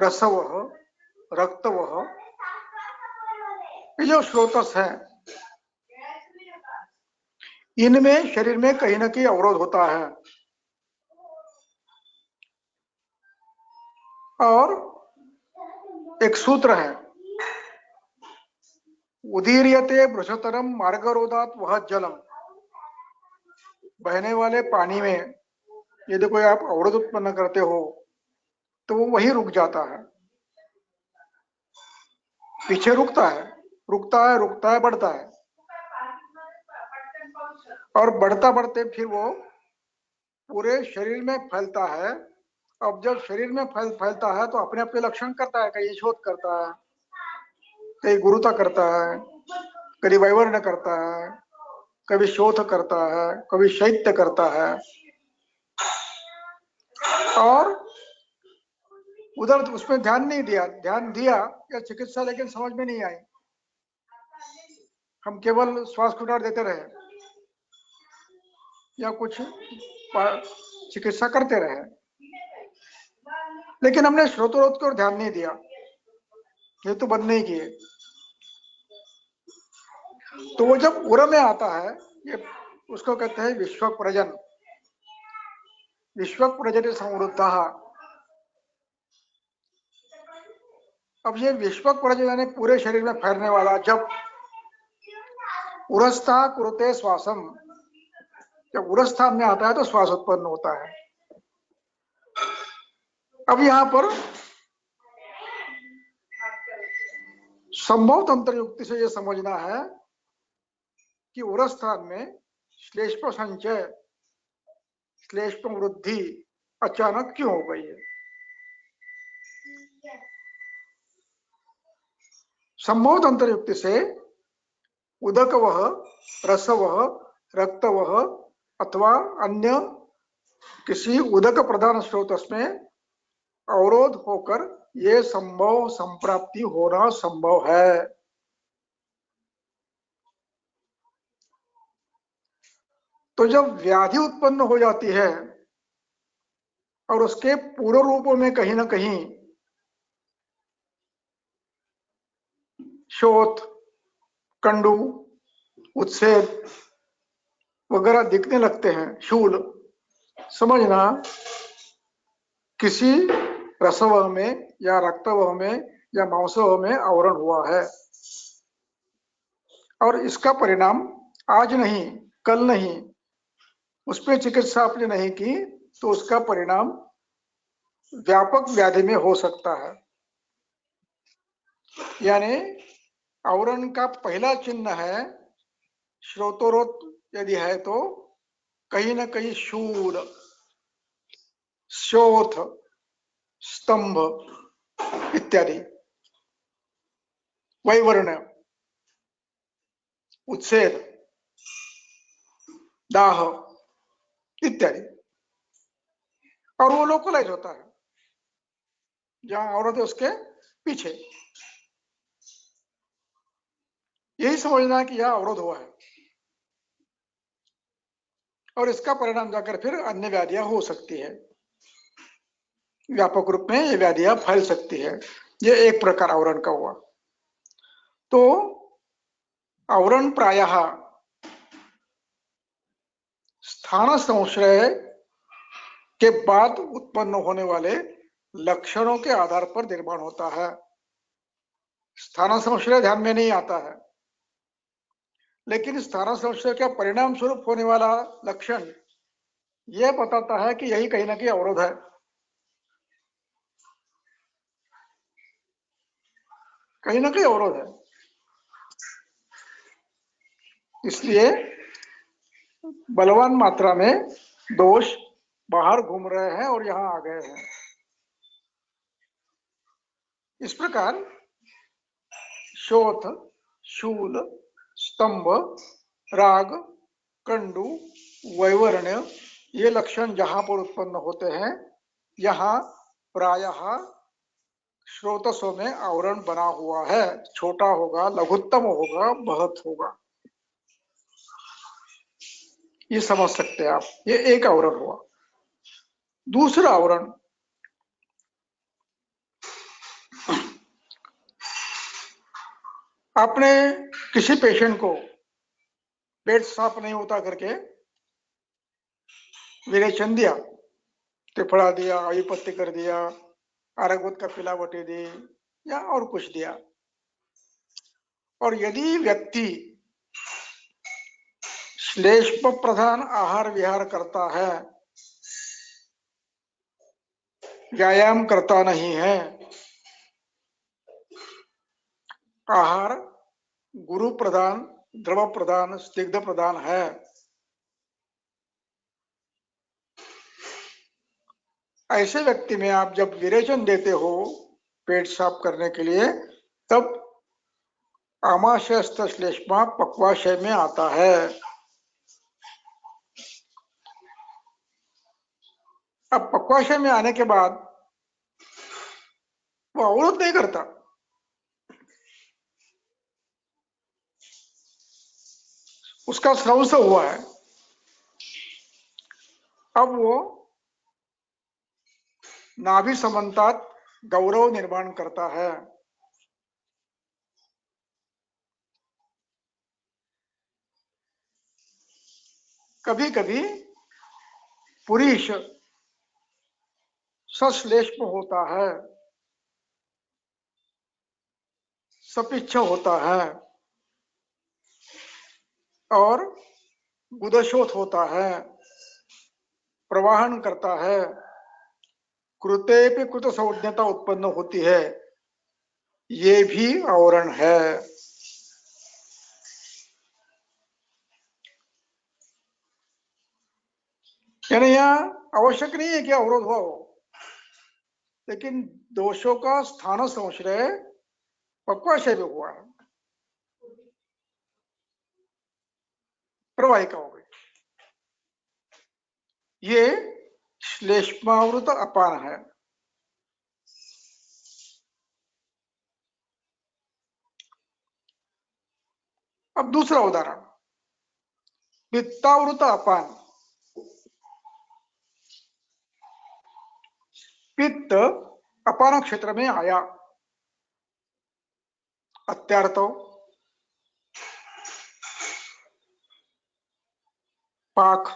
रसवह, रक्तवह, ये जो स्रोतस है, इनमें शरीर में कहीं ना कहीं अवरोध होता है। और एक सूत्र है, उदीर्यते बृषतरम मार्गरोधात वह जलम। बहने वाले पानी में यदि कोई आप अवरोध उत्पन्न करते हो तो वो वही रुक जाता है, पीछे रुकता है, रुकता है, रुकता है, बढ़ता है, और बढ़ता बढ़ते फिर वो पूरे शरीर में फैलता है। अब जब शरीर में फैलता है तो अपने अपने लक्षण करता है, कहीं शोध करता है, कहीं गुरुता करता है, कभी वैवर्ण करता है, कभी शोथ करता है, कभी शैत्य करता है। और उधर उसमें ध्यान नहीं दिया, ध्यान दिया या चिकित्सा लेकिन समझ में नहीं आई, हम केवल श्वास कुटार देते रहे या कुछ चिकित्सा करते रहे, लेकिन हमने श्रोतोरोध की ओर ध्यान नहीं दिया, ये तो बंद नहीं किए। तो वो जब उर में आता है, ये उसको कहते हैं विश्वक प्रजन, विश्वक प्रजन समृद्धा। अब ये विश्वक प्रजन यानी पूरे शरीर में फैलने वाला, जब उरस्था कुरुते श्वासम, जब उरस्थान में आता है तो श्वास उत्पन्न होता है। अब यहां पर संभव तंत्र युक्ति से यह समझना है कि उरस्थान में श्लेष्म संचय, श्लेष्म वृद्धि अचानक क्यों हो गई है। संभव तंत्र युक्ति से उदक वह, रस वह, रक्त वह अथवा अन्य किसी उदक प्रधान स्रोत में अवरोध होकर ये संभव संप्राप्ति होना संभव है। तो जब व्याधि उत्पन्न हो जाती है और उसके पूर्व रूपों में कहीं ना कहीं शोथ, कंडू, उत्सेद वगैरह दिखने लगते हैं, शूल, समझना किसी रसवह में या रक्तवह में या मांसवह में आवरण हुआ है, और इसका परिणाम आज नहीं, कल नहीं, उस पर चिकित्सा आपने नहीं की तो उसका परिणाम व्यापक व्याधि में हो सकता है। यानी आवरण का पहला चिन्ह है श्रोतोरोध, यदि है तो कहीं ना कहीं शूल, शोथ, स्तंभ इत्यादि, वैवर्ण, उत्सेद, दाह इत्यादि, और वो लोकलाइज होता है जहां औरत है उसके पीछे। यही समझना है कि यह अवरोध हुआ है। और इसका परिणाम जाकर फिर अन्य व्याधियां हो सकती है, व्यापक रूप में ये व्याधियां फैल सकती है। ये एक प्रकार आवरण का हुआ। तो आवरण प्रायः स्थान संश्रय के बाद उत्पन्न होने वाले लक्षणों के आधार पर निर्माण होता है। स्थान संश्रय ध्यान में नहीं आता है, लेकिन स्थान संश्रय का परिणाम स्वरूप होने वाला लक्षण यह बताता है कि यही कहीं ना कहीं अवरोध है। कहीं ना कहीं अवरोध है। इसलिए बलवान मात्रा में दोष बाहर घूम रहे हैं और यहां आ गए हैं। इस प्रकार शोथ, शूल, स्तंभ, राग, कंडू, वैवर्ण्य ये लक्षण जहां पर उत्पन्न होते हैं, यहां प्रायः स्रोतसों में आवरण बना हुआ है। छोटा होगा, लघुत्तम होगा, बृहत होगा, ये समझ सकते हैं आप। ये एक आवरण हुआ। दूसरा आवरण आपने किसी पेशेंट को पेट साफ नहीं होता करके विरेचन दिया, त्रिफला दिया, आयुपत्ति कर दिया, आरगवत का पिलावटी दी या और कुछ दिया, और यदि व्यक्ति श्लेष्म प्रधान आहार विहार करता है, व्यायाम करता नहीं है, आहार गुरु प्रधान, द्रव प्रधान, स्निग्ध प्रधान है, ऐसे व्यक्ति में आप जब विरेचन देते हो पेट साफ करने के लिए, तब आमाशयस्थ श्लेष्मा पक्वाशय में आता है। अब पक्वाशय में आने के बाद वो अवरोध नहीं करता, उसका स्रवंस हुआ है। अब वो नाभि समन्तात गौरव निर्माण करता है। कभी कभी पुरुष सश्लेष्म होता है, सपिच्छ होता है और गुदशोथ होता है, प्रवाहन करता है, कृते पे कृत संज्ञता उत्पन्न होती है, ये भी आवरण है। यानी यह आवश्यक नहीं है कि अवरोध हो, लेकिन दोषों का स्थान संश्रय पक्वाशय में हुआ है, प्रवाहिका हो गई। ये श्लेष्मावृत अपान है। अब दूसरा उदाहरण, पित्तावृत अपान। पित्त अपान क्षेत्र में आया, अत्यार्थ, पाक,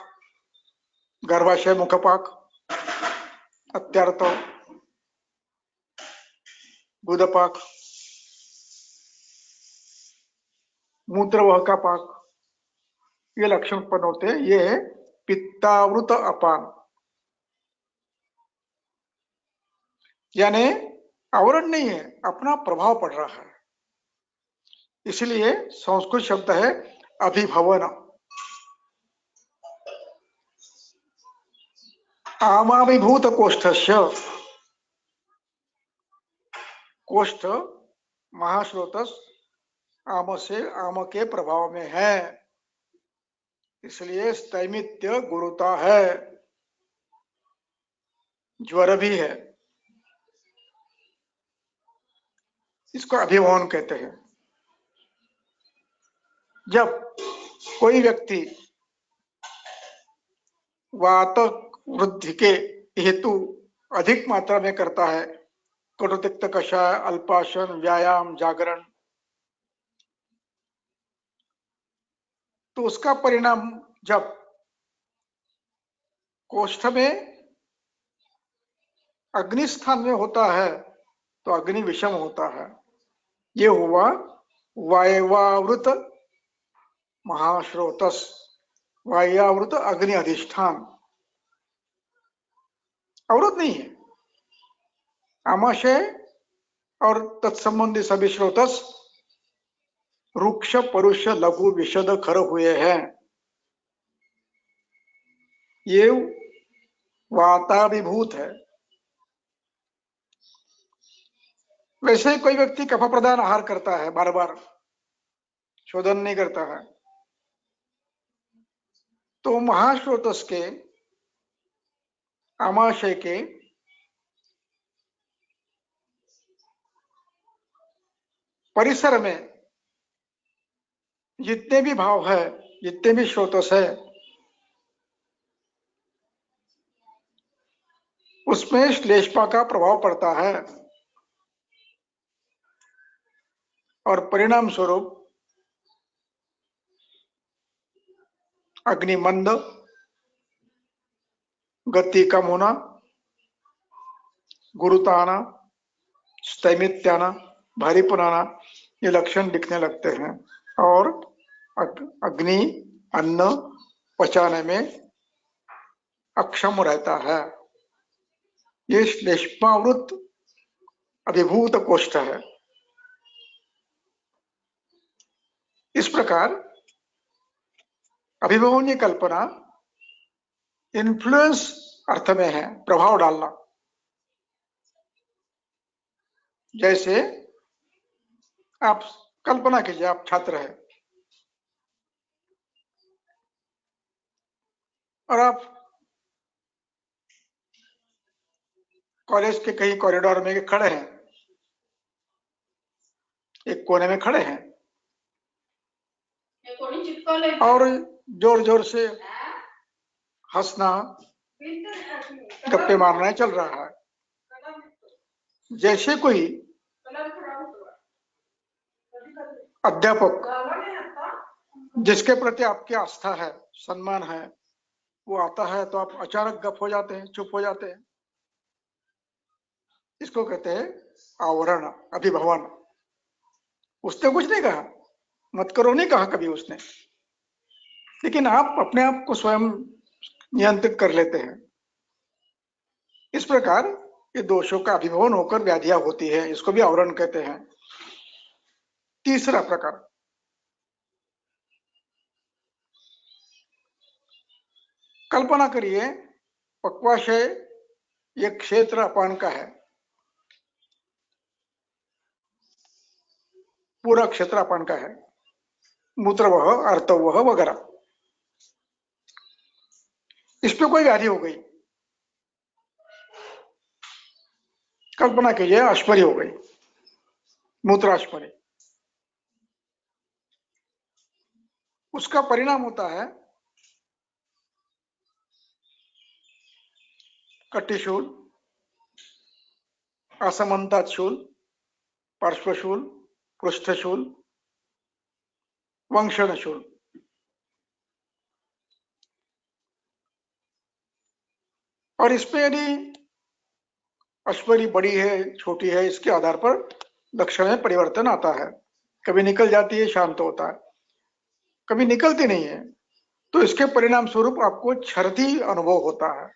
गर्भाशय मुखपाक, अत्यार्थ, गुदपाक, मूत्रवह का पाक, ये लक्षण उत्पन्न होते हैं। ये है पित्तावृत अपान। यानी आवरण नहीं है, अपना प्रभाव पड़ रहा है। इसलिए संस्कृत शब्द है अभिभवन। आमाभिभूत कोष्ठस्य, कोष्ठ महास्रोतस आम से आम के प्रभाव में है, इसलिए स्थैमित्य गुरुता है, ज्वर भी है, इसको अभिभवन कहते हैं। जब कोई व्यक्ति वात वृद्धि के हेतु अधिक मात्रा में करता है, कटुतिक्त कषाय, अल्पासन, व्यायाम, जागरण, तो उसका परिणाम जब कोष्ठ में अग्नि स्थान में होता है तो अग्नि विषम होता है। ये हुआ वायवावृत महाश्रोतस, वायावृत अग्नि अधिष्ठान। अवृत नहीं है, आमाशय और तत्संबंधी सभी स्रोतस रुक्ष, परुष, लघु, विशद, खर हुए हैं। ये वाताभिभूत है। वैसे कोई व्यक्ति कफ प्रधान आहार करता है, बार बार शोधन नहीं करता है, तो महाश्रोतस के, आमाशय के परिसर में जितने भी भाव है, जितने भी स्रोतस है, उसमें श्लेष्मा का प्रभाव पड़ता है और परिणाम स्वरूप अग्निमंद, गति कम होना, गुरुताना, स्थैमित्याना, भारीपन आना, ये लक्षण दिखने लगते हैं और अग्नि अन्न पचाने में अक्षम रहता है। ये श्लेष्मावृत अभिभूत कोष्ठ है। इस प्रकार अभिभवन की कल्पना इन्फ्लुएंस अर्थ में है, प्रभाव डालना। जैसे आप कल्पना कीजिए, आप छात्र हैं और आप कॉलेज के कहीं कॉरिडोर में खड़े हैं, एक कोने में खड़े हैं और जोर जोर से हंसना, गप्पे मारना चल रहा है। जैसे कोई अध्यापक जिसके प्रति आपकी आस्था है, सम्मान है, वो आता है तो आप अचानक गप हो जाते हैं, चुप हो जाते हैं। इसको कहते हैं आवरण, अभिभवन। उसने कुछ नहीं कहा, मत करो नहीं कहा कभी उसने, लेकिन आप अपने आप को स्वयं नियंत्रित कर लेते हैं। इस प्रकार ये दोषों का अभिभवन होकर व्याधियां होती है, इसको भी आवरण कहते हैं। तीसरा प्रकार, कल्पना करिए पक्वाशय ये क्षेत्र अपान का है, पूरा क्षेत्र अपान का है, मूत्रवह, अर्तवह वगैरह। इस पे कोई व्याधि हो गई, कल्पना कीजिए अश्वरी हो गई, मूत्राश्वरी। उसका परिणाम होता है कटिशूल, असमंताशूल, पार्श्वशूल, पृष्ठशूल, वंशनशूल। और इसमें यदि अश्वरी बड़ी है, छोटी है, इसके आधार पर लक्षण में परिवर्तन आता है। कभी निकल जाती है, शांत होता है, कभी निकलती नहीं है, तो इसके परिणाम स्वरूप आपको छर्दी अनुभव होता है।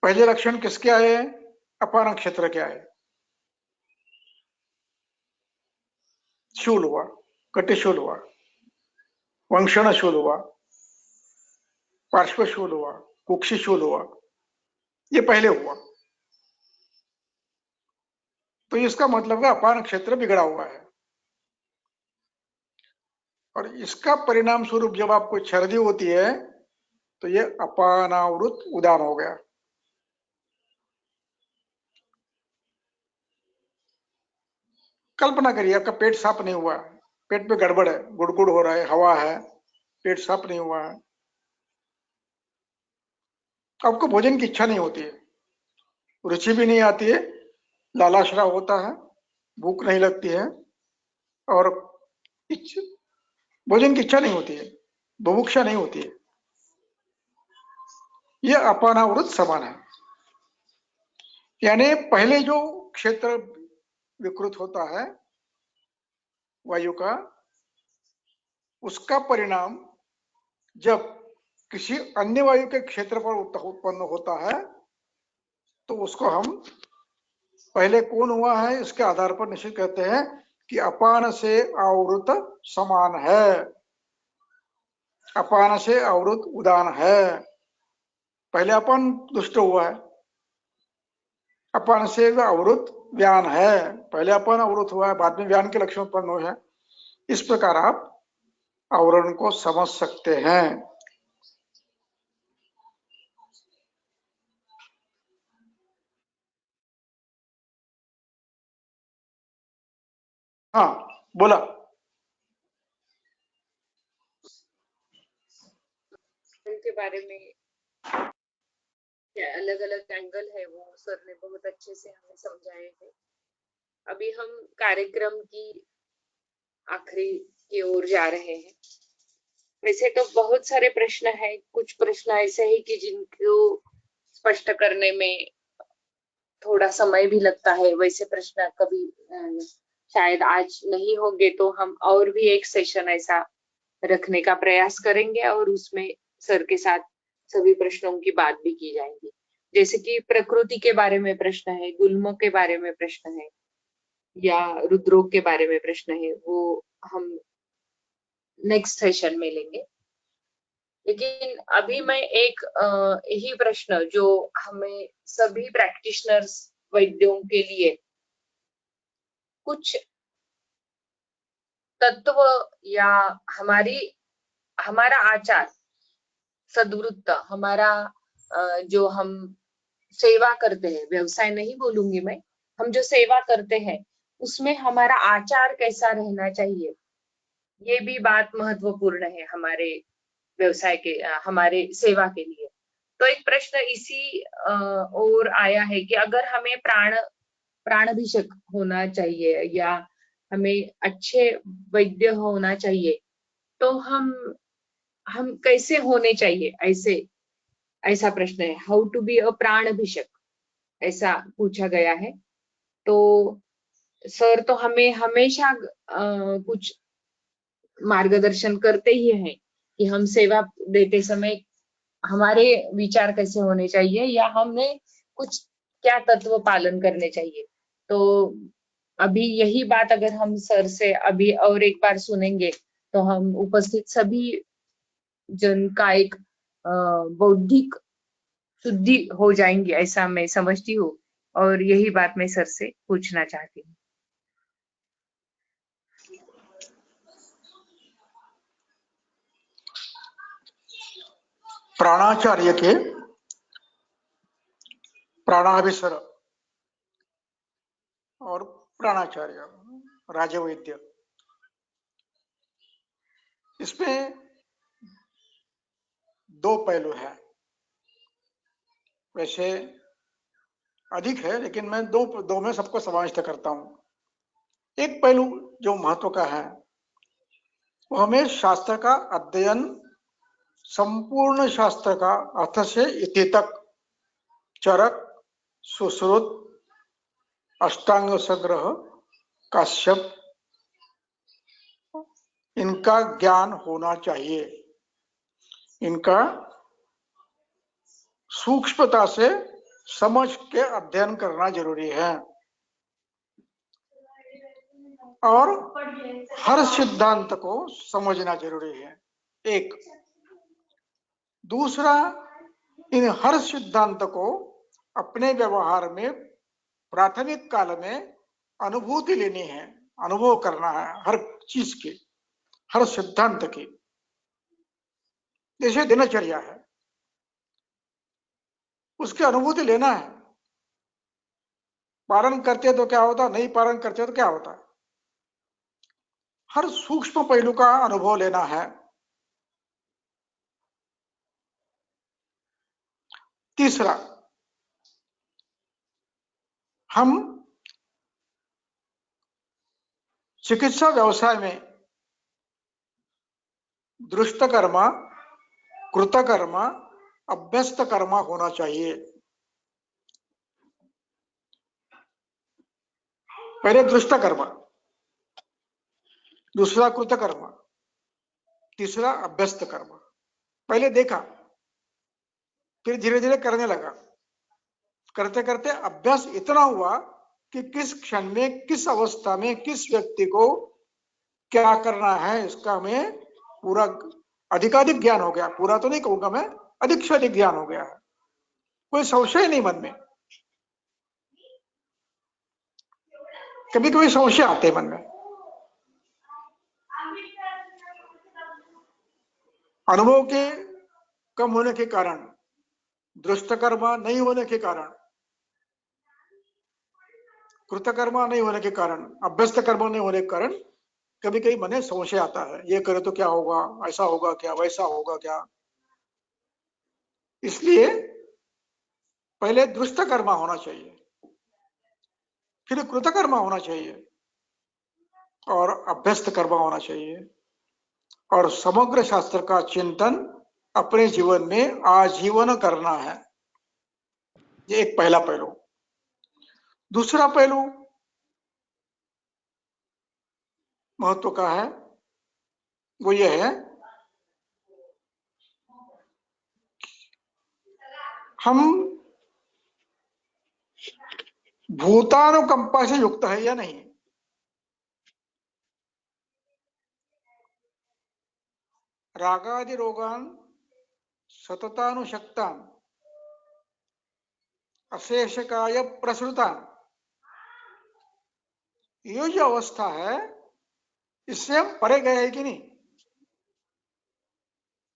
पहले लक्षण किसके आए? अपान क्षेत्र के आए। शूल हुआ, कटिशूल हुआ, वंशनशूल हुआ, पार्श्वशूल हुआ, कुक्षिशूल हुआ, ये पहले हुआ। तो इसका मतलब है अपान क्षेत्र बिगड़ा हुआ है और इसका परिणाम स्वरूप जब आपको छर्दी होती है तो ये अपानावृत उदान हो गया। कल्पना करिए आपका पेट साफ नहीं हुआ, पेट में गड़बड़ है, गुड़गुड़ हो रहा है, हवा है, पेट साफ नहीं हुआ है, आपको भोजन की इच्छा नहीं होती है, रुचि भी नहीं आती है, लालाश्रा होता है, भूख नहीं लगती है और भोजन की इच्छा नहीं होती है, बुभुक्षा नहीं होती है, यह अपानावृत समान है। यानी पहले जो क्षेत्र विकृत होता है वायु का, उसका परिणाम जब किसी अन्य वायु के क्षेत्र पर उत्पन्न होता है तो उसको हम पहले कौन हुआ है इसके आधार पर निश्चित कहते हैं कि अपान से आवृत समान है, अपान से आवृत उदान है। पहले अपान दुष्ट हुआ है, अपान से अवरुद्ध व्यान है, पहले अपान अवरुद्ध हुआ है, बाद में व्यान के लक्षण उत्पन्न हुए हैं। इस प्रकार आप आवरण को समझ सकते हैं। हाँ बोला। उनके बारे में क्या अलग अलग एंगल है वो सर ने बहुत अच्छे से हमें समझाए थे। अभी हम कार्यक्रम की आखिरी की ओर जा रहे हैं। वैसे तो बहुत सारे प्रश्न है, कुछ प्रश्न ऐसे ही कि जिनको स्पष्ट करने में थोड़ा समय भी लगता है। वैसे प्रश्न कभी शायद आज नहीं होंगे तो हम और भी एक सेशन ऐसा रखने का प्रयास करेंगे और उसमें सर के साथ सभी प्रश्नों की बात भी की जाएगी। जैसे कि प्रकृति के बारे में प्रश्न है, गुल्मों के बारे में प्रश्न है या रुद्रोग के बारे में प्रश्न है, वो हम नेक्स्ट सेशन में लेंगे। लेकिन अभी मैं एक यही प्रश्न जो हमें सभी प्रैक्टिशनर्स वैद्यों के लिए कुछ तत्व या हमारा आचार सद्वृत्त, हमारा जो हम सेवा करते हैं, व्यवसाय नहीं बोलूंगी मैं, हम जो सेवा करते हैं उसमें हमारा आचार कैसा रहना चाहिए, ये भी बात महत्वपूर्ण है हमारे व्यवसाय के हमारे सेवा के लिए। तो एक प्रश्न इसी ओर आया है कि अगर हमें प्राणाभिषेक होना चाहिए या हमें अच्छे वैद्य होना चाहिए तो हम कैसे होने चाहिए, ऐसा प्रश्न है। हाउ टू बी अ प्राणाभिषेक, ऐसा पूछा गया है। तो सर तो हमें हमेशा कुछ मार्गदर्शन करते ही हैं कि हम सेवा देते समय हमारे विचार कैसे होने चाहिए या हमें कुछ क्या तत्व पालन करने चाहिए। तो अभी यही बात अगर हम सर से अभी और एक बार सुनेंगे तो हम उपस्थित सभी जन का एक बौद्धिक शुद्धि हो जाएंगी, ऐसा मैं समझती हूँ और यही बात मैं सर से पूछना चाहती हूँ। प्राणाचार्य के प्राणाभिसर और प्राणाचार्य राजवैद्य, इसमें दो पहलू है। वैसे अधिक है लेकिन मैं दो में सबको समाविष्ट करता हूं। एक पहलू जो महत्व का है वो हमें शास्त्र का अध्ययन, संपूर्ण शास्त्र का अर्थ से इति तक, चरक, सुश्रुत, अष्टांग संग्रह, काश्यप, इनका ज्ञान होना चाहिए। इनका सूक्ष्मता से समझ के अध्ययन करना जरूरी है और हर सिद्धांत को समझना जरूरी है। एक दूसरा, इन हर सिद्धांत को अपने व्यवहार में प्राथमिक काल में अनुभूति लेनी है, अनुभव करना है हर चीज की, हर सिद्धांत की। जैसे दिनचर्या है, उसकी अनुभूति लेना है। पालन करते तो क्या होता, नहीं पालन करते तो क्या होता। हर सूक्ष्म पहलू का अनुभव लेना है। तीसरा, हम चिकित्सा व्यवसाय में दृष्टकर्मा, कृतकर्मा, अभ्यस्तकर्मा होना चाहिए। पहले दृष्टकर्मा, दूसरा कृतकर्मा, तीसरा अभ्यस्तकर्मा। पहले देखा, फिर धीरे धीरे करने लगा। करते करते अभ्यास इतना हुआ कि किस क्षण में, किस अवस्था में, किस व्यक्ति को क्या करना है, इसका हमें पूरा अधिकाधिक ज्ञान हो गया। पूरा तो नहीं कहूंगा मैं, अधिक से अधिक ज्ञान हो गया है। कोई संशय नहीं मन में। कभी कभी संशय आते मन में, अनुभव के कम होने के कारण, दृष्टकर्मा नहीं होने के कारण, कृतकर्मा नहीं होने के कारण, अभ्यस्त कर्मा नहीं होने के कारण कभी कभी मन में संशय आता है, ये करे तो क्या होगा, ऐसा होगा क्या, वैसा होगा क्या। इसलिए पहले दृष्टकर्मा होना चाहिए, फिर कृतकर्मा होना चाहिए और अभ्यस्त कर्मा होना चाहिए। और समग्र शास्त्र का चिंतन अपने जीवन में आजीवन करना है। ये एक पहला पहलू। दूसरा पहलू महत्व का है, वो ये है, हम भूतानुकंपा से युक्त है या नहीं। रागादि रोगान सततानुशक्तान अशेषकाय प्रसृतान, ये जो अवस्था है, इससे हम परे गए हैं कि नहीं।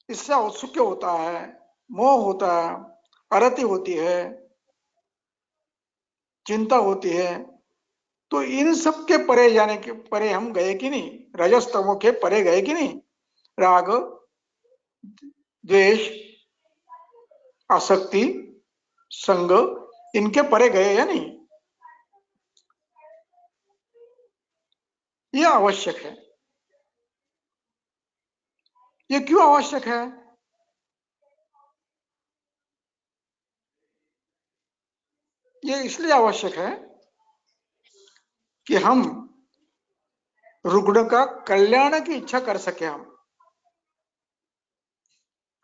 इससे औत्सुक्य होता है, मोह होता है, अरति होती है, चिंता होती है। तो इन सब के परे जाने के परे हम गए कि नहीं, रजस तमो के परे गए कि नहीं। राग, द्वेष, आसक्ति, संग, इनके परे गए या नहीं। यह आवश्यक है। ये क्यों आवश्यक है? ये इसलिए आवश्यक है कि हम रुग्ण का कल्याण की इच्छा कर सके।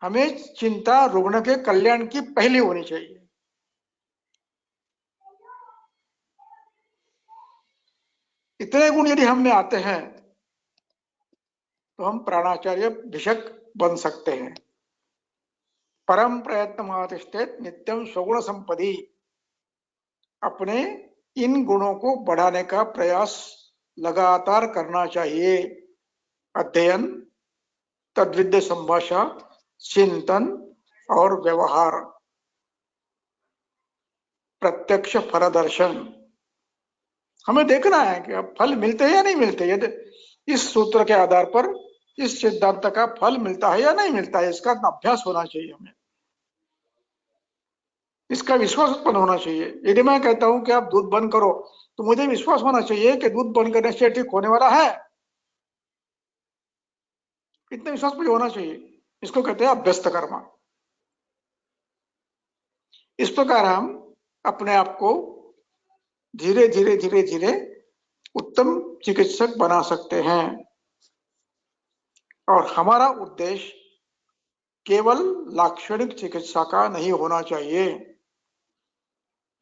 हमें चिंता रुग्ण के कल्याण की पहली होनी चाहिए। इतने गुण यदि हम में आते हैं तो हम प्राणाचार्य भिषक बन सकते हैं। परम प्रयत्न महातिष्ठेत नित्यम स्वगुण संपदी। अपने इन गुणों को बढ़ाने का प्रयास लगातार करना चाहिए। अध्ययन, तद्विद्य संभाषा, चिंतन और व्यवहार, प्रत्यक्ष फल दर्शन। हमें देखना है कि अब फल मिलते हैं या नहीं मिलते। यदि इस सूत्र के आधार पर इस सिद्धांत का फल मिलता है या नहीं मिलता है, इसका अभ्यास होना चाहिए। हमें इसका विश्वास उत्पन्न होना चाहिए। यदि मैं कहता हूं कि आप दूध बंद करो, तो मुझे विश्वास होना चाहिए कि दूध बंद करने से ठीक होने वाला है। इतना विश्वास मुझे होना चाहिए। इसको कहते हैं अभ्यस्त कर्मा। इस प्रकार हम अपने आप को धीरे धीरे धीरे धीरे उत्तम चिकित्सक बना सकते हैं। और हमारा उद्देश्य केवल लाक्षणिक चिकित्सा का नहीं होना चाहिए।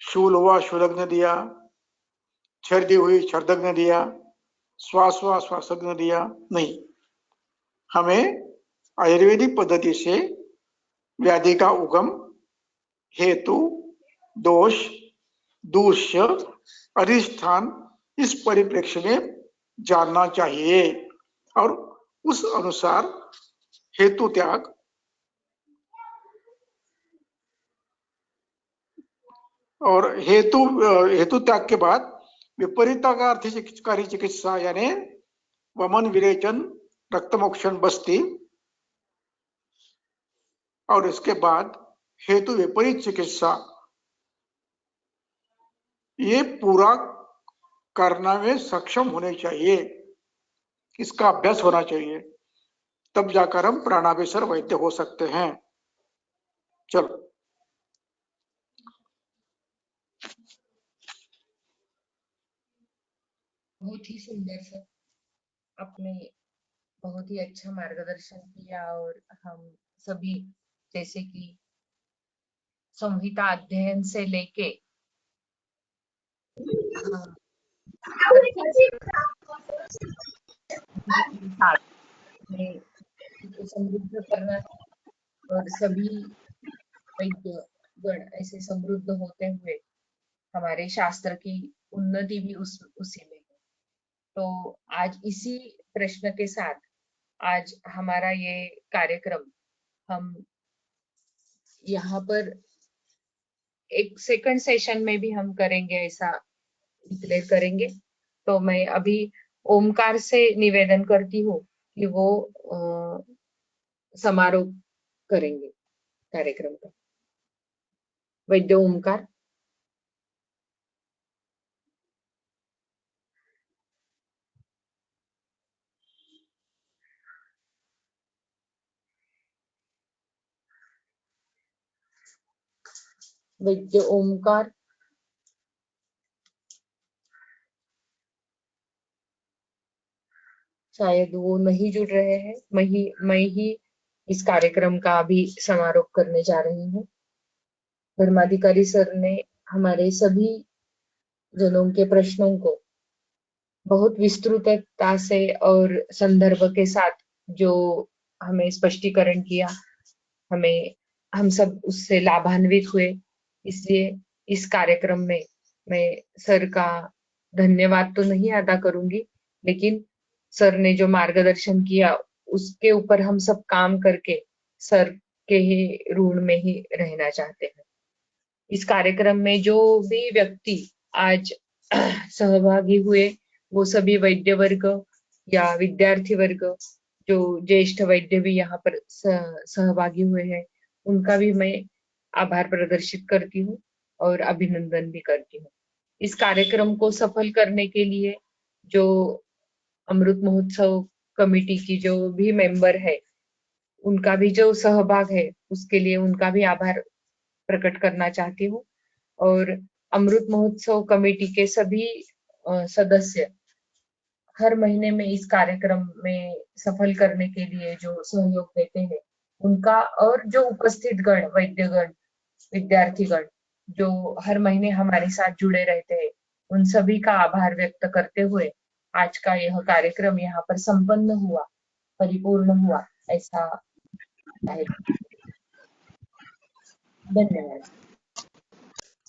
शूल हुआ शूलग्न दिया, छर्दी हुई छर्दग्न दिया, श्वास हुआ श्वासग्न दिया, नहीं। हमें आयुर्वेदिक पद्धति से व्याधि का उगम, हेतु, दोष, दूष्य, अधिष्ठान, इस परिप्रेक्ष्य में जानना चाहिए और उस अनुसार हेतु त्याग और हेतु त्याग के बाद विपरीतार्थी चिकित्सा यानी वमन विरेचन, रक्तमोक्षण बस्ती, और इसके बाद हेतु विपरीत चिकित्सा, ये पूरा करना में सक्षम होने चाहिए, इसका अभ्यास होना चाहिए, तब जाकर हम प्राणाभिसर वैद्य हो सकते हैं। चलो, बहुत ही सुंदर सर, आपने बहुत ही अच्छा मार्गदर्शन किया और हम सभी जैसे कि संहिता अध्ययन से लेके हाँ, प्रत्येक के साथ में इसको समृद्ध करना और सभी वैद्य गण ऐसे समृद्ध होते हुए हमारे शास्त्र की उन्नति भी उसी में है। तो आज इसी प्रश्न के साथ आज हमारा ये कार्यक्रम हम यहाँ पर एक सेकंड सेशन में भी हम करेंगे, ऐसा डिक्लेयर करेंगे। तो मैं अभी ओमकार से निवेदन करती हूँ कि वो समारोह करेंगे कार्यक्रम का। वैद्य ओमकार। वैद्य ओमकार। शायद वो नहीं जुड़ रहे हैं। मैं ही इस कार्यक्रम का अभी समारोह करने जा रही हूँ। धर्माधिकारी सर ने हमारे सभी जनों के प्रश्नों को बहुत विस्तृतता से और संदर्भ के साथ जो हमें स्पष्टीकरण किया, हम सब उससे लाभान्वित हुए। इसलिए इस कार्यक्रम में मैं सर का धन्यवाद तो नहीं अदा करूंगी, लेकिन सर ने जो मार्गदर्शन किया उसके ऊपर हम सब काम करके सर के ही ऋण में ही रहना चाहते हैं। इस कार्यक्रम में जो भी व्यक्ति आज सहभागी हुए वो सभी वैद्य वर्ग या विद्यार्थी वर्ग, जो ज्येष्ठ वैद्य भी यहाँ पर सहभागी हुए हैं, उनका भी मैं आभार प्रदर्शित करती हूँ और अभिनंदन भी करती हूँ। इस कार्यक्रम को सफल करने के लिए जो अमृत महोत्सव कमेटी की जो भी मेंबर है, उनका भी जो सहभाग है, उसके लिए उनका भी आभार प्रकट करना चाहती हूँ। और अमृत महोत्सव कमेटी के सभी सदस्य हर महीने में इस कार्यक्रम में सफल करने के लिए जो सहयोग देते हैं, उनका और जो उपस्थित गण, वैद्यगण, विद्यार्थीगण जो हर महीने हमारे साथ जुड़े रहते हैं, उन सभी का आभार व्यक्त करते हुए आज का यह कार्यक्रम यहाँ पर संपन्न हुआ, परिपूर्ण हुआ, ऐसा है। धन्यवाद।